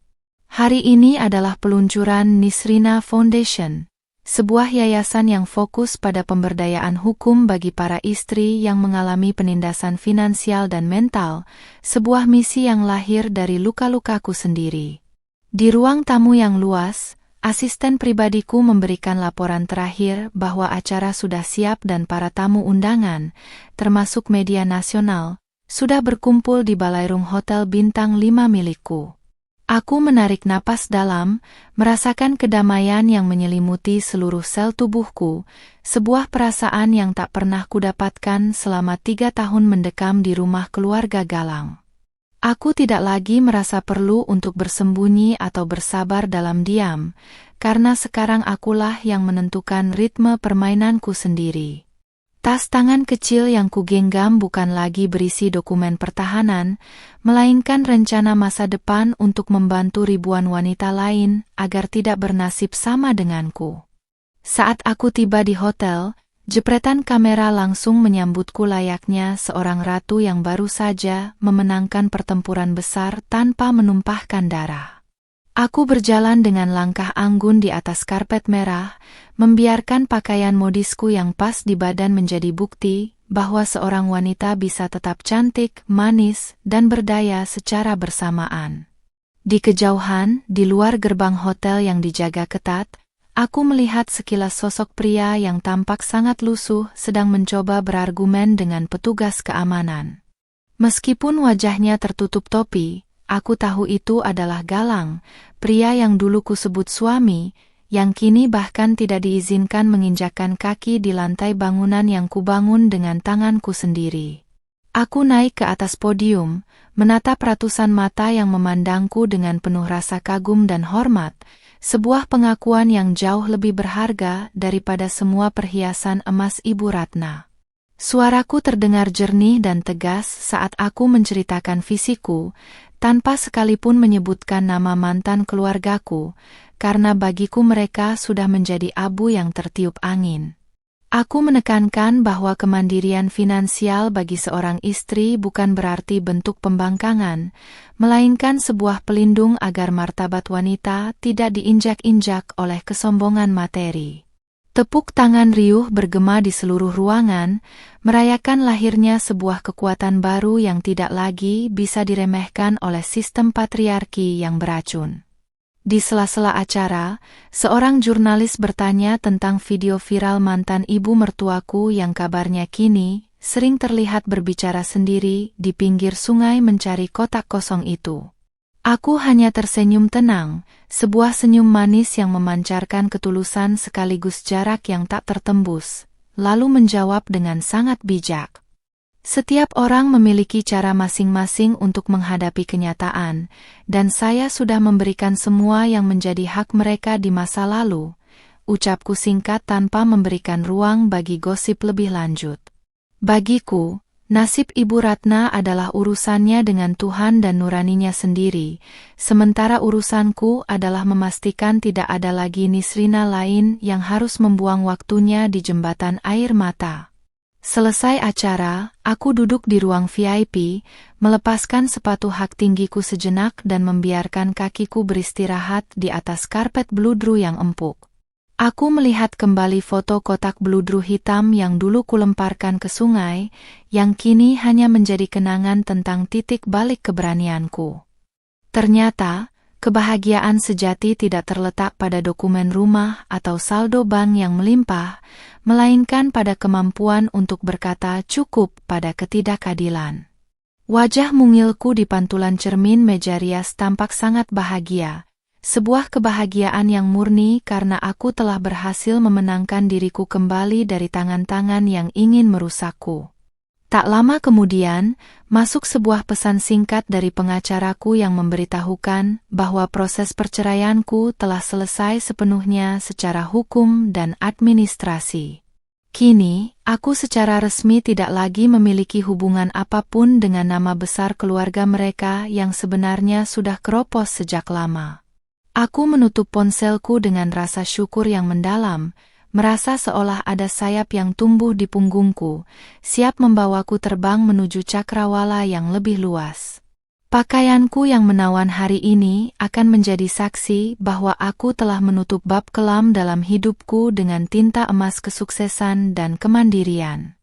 Hari ini adalah peluncuran Nisrina Foundation, sebuah yayasan yang fokus pada pemberdayaan hukum bagi para istri yang mengalami penindasan finansial dan mental, sebuah misi yang lahir dari luka-lukaku sendiri. Di ruang tamu yang luas, asisten pribadiku memberikan laporan terakhir bahwa acara sudah siap dan para tamu undangan, termasuk media nasional, sudah berkumpul di balairung Hotel Bintang 5 milikku. Aku menarik napas dalam, merasakan kedamaian yang menyelimuti seluruh sel tubuhku, sebuah perasaan yang tak pernah kudapatkan selama 3 tahun mendekam di rumah keluarga Galang. Aku tidak lagi merasa perlu untuk bersembunyi atau bersabar dalam diam, karena sekarang akulah yang menentukan ritme permainanku sendiri. Tas tangan kecil yang kugenggam bukan lagi berisi dokumen pertahanan, melainkan rencana masa depan untuk membantu ribuan wanita lain agar tidak bernasib sama denganku. Saat aku tiba di hotel, jepretan kamera langsung menyambutku layaknya seorang ratu yang baru saja memenangkan pertempuran besar tanpa menumpahkan darah. Aku berjalan dengan langkah anggun di atas karpet merah, membiarkan pakaian modisku yang pas di badan menjadi bukti bahwa seorang wanita bisa tetap cantik, manis, dan berdaya secara bersamaan. Di kejauhan, di luar gerbang hotel yang dijaga ketat, aku melihat sekilas sosok pria yang tampak sangat lusuh sedang mencoba berargumen dengan petugas keamanan. Meskipun wajahnya tertutup topi, aku tahu itu adalah Galang, pria yang dulu kusebut suami, yang kini bahkan tidak diizinkan menginjakkan kaki di lantai bangunan yang kubangun dengan tanganku sendiri. Aku naik ke atas podium, menatap ratusan mata yang memandangku dengan penuh rasa kagum dan hormat, sebuah pengakuan yang jauh lebih berharga daripada semua perhiasan emas Ibu Ratna. Suaraku terdengar jernih dan tegas saat aku menceritakan visiku, tanpa sekalipun menyebutkan nama mantan keluargaku, karena bagiku mereka sudah menjadi abu yang tertiup angin. Aku menekankan bahwa kemandirian finansial bagi seorang istri bukan berarti bentuk pembangkangan, melainkan sebuah pelindung agar martabat wanita tidak diinjak-injak oleh kesombongan materi. Tepuk tangan riuh bergema di seluruh ruangan, merayakan lahirnya sebuah kekuatan baru yang tidak lagi bisa diremehkan oleh sistem patriarki yang beracun. Di sela-sela acara, seorang jurnalis bertanya tentang video viral mantan ibu mertuaku yang kabarnya kini sering terlihat berbicara sendiri di pinggir sungai mencari kotak kosong itu. Aku hanya tersenyum tenang, sebuah senyum manis yang memancarkan ketulusan sekaligus jarak yang tak tertembus, lalu menjawab dengan sangat bijak. Setiap orang memiliki cara masing-masing untuk menghadapi kenyataan, dan saya sudah memberikan semua yang menjadi hak mereka di masa lalu, ucapku singkat tanpa memberikan ruang bagi gosip lebih lanjut. Bagiku, nasib Ibu Ratna adalah urusannya dengan Tuhan dan nuraninya sendiri, sementara urusanku adalah memastikan tidak ada lagi Nisrina lain yang harus membuang waktunya di jembatan air mata. Selesai acara, aku duduk di ruang VIP, melepaskan sepatu hak tinggiku sejenak dan membiarkan kakiku beristirahat di atas karpet bludru yang empuk. Aku melihat kembali foto kotak beludru hitam yang dulu kulemparkan ke sungai, yang kini hanya menjadi kenangan tentang titik balik keberanianku. Ternyata, kebahagiaan sejati tidak terletak pada dokumen rumah atau saldo bank yang melimpah, melainkan pada kemampuan untuk berkata cukup pada ketidakadilan. Wajah mungilku di pantulan cermin meja rias tampak sangat bahagia. Sebuah kebahagiaan yang murni karena aku telah berhasil memenangkan diriku kembali dari tangan-tangan yang ingin merusakku. Tak lama kemudian, masuk sebuah pesan singkat dari pengacaraku yang memberitahukan bahwa proses perceraianku telah selesai sepenuhnya secara hukum dan administrasi. Kini, aku secara resmi tidak lagi memiliki hubungan apapun dengan nama besar keluarga mereka yang sebenarnya sudah keropos sejak lama. Aku menutup ponselku dengan rasa syukur yang mendalam, merasa seolah ada sayap yang tumbuh di punggungku, siap membawaku terbang menuju cakrawala yang lebih luas. Pakaianku yang menawan hari ini akan menjadi saksi bahwa aku telah menutup bab kelam dalam hidupku dengan tinta emas kesuksesan dan kemandirian.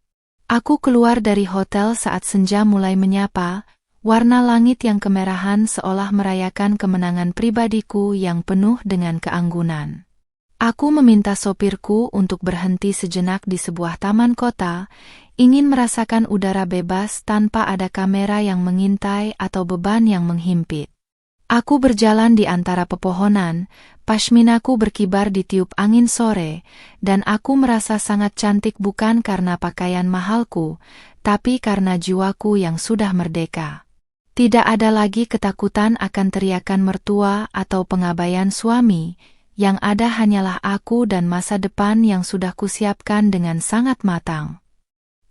Aku keluar dari hotel saat senja mulai menyapa, warna langit yang kemerahan seolah merayakan kemenangan pribadiku yang penuh dengan keanggunan. Aku meminta sopirku untuk berhenti sejenak di sebuah taman kota, ingin merasakan udara bebas tanpa ada kamera yang mengintai atau beban yang menghimpit. Aku berjalan di antara pepohonan, pashminaku berkibar di tiup angin sore, dan aku merasa sangat cantik bukan karena pakaian mahalku, tapi karena jiwaku yang sudah merdeka. Tidak ada lagi ketakutan akan teriakan mertua atau pengabaian suami, yang ada hanyalah aku dan masa depan yang sudah kusiapkan dengan sangat matang.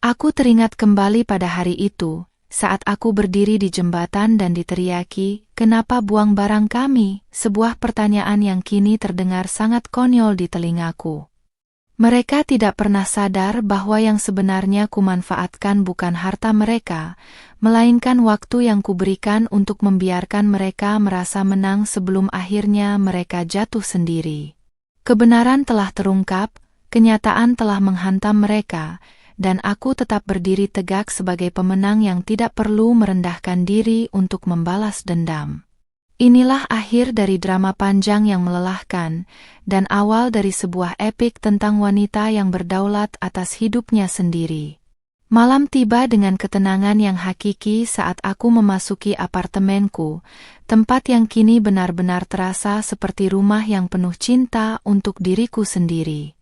Aku teringat kembali pada hari itu, saat aku berdiri di jembatan dan diteriaki, "Kenapa buang barang kami?" Sebuah pertanyaan yang kini terdengar sangat konyol di telingaku. Mereka tidak pernah sadar bahwa yang sebenarnya kumanfaatkan bukan harta mereka, melainkan waktu yang kuberikan untuk membiarkan mereka merasa menang sebelum akhirnya mereka jatuh sendiri. Kebenaran telah terungkap, kenyataan telah menghantam mereka, dan aku tetap berdiri tegak sebagai pemenang yang tidak perlu merendahkan diri untuk membalas dendam. Inilah akhir dari drama panjang yang melelahkan, dan awal dari sebuah epik tentang wanita yang berdaulat atas hidupnya sendiri. Malam tiba dengan ketenangan yang hakiki saat aku memasuki apartemenku, tempat yang kini benar-benar terasa seperti rumah yang penuh cinta untuk diriku sendiri.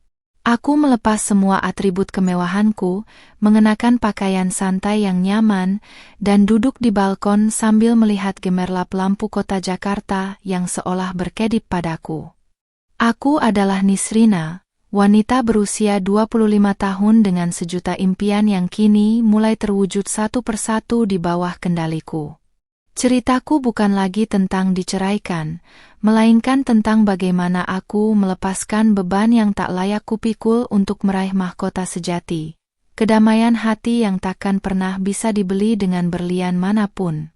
Aku melepas semua atribut kemewahanku, mengenakan pakaian santai yang nyaman, dan duduk di balkon sambil melihat gemerlap lampu kota Jakarta yang seolah berkedip padaku. Aku adalah Nisrina, wanita berusia 25 tahun dengan sejuta impian yang kini mulai terwujud satu persatu di bawah kendaliku. Ceritaku bukan lagi tentang diceraikan, melainkan tentang bagaimana aku melepaskan beban yang tak layak kupikul untuk meraih mahkota sejati, kedamaian hati yang takkan pernah bisa dibeli dengan berlian manapun.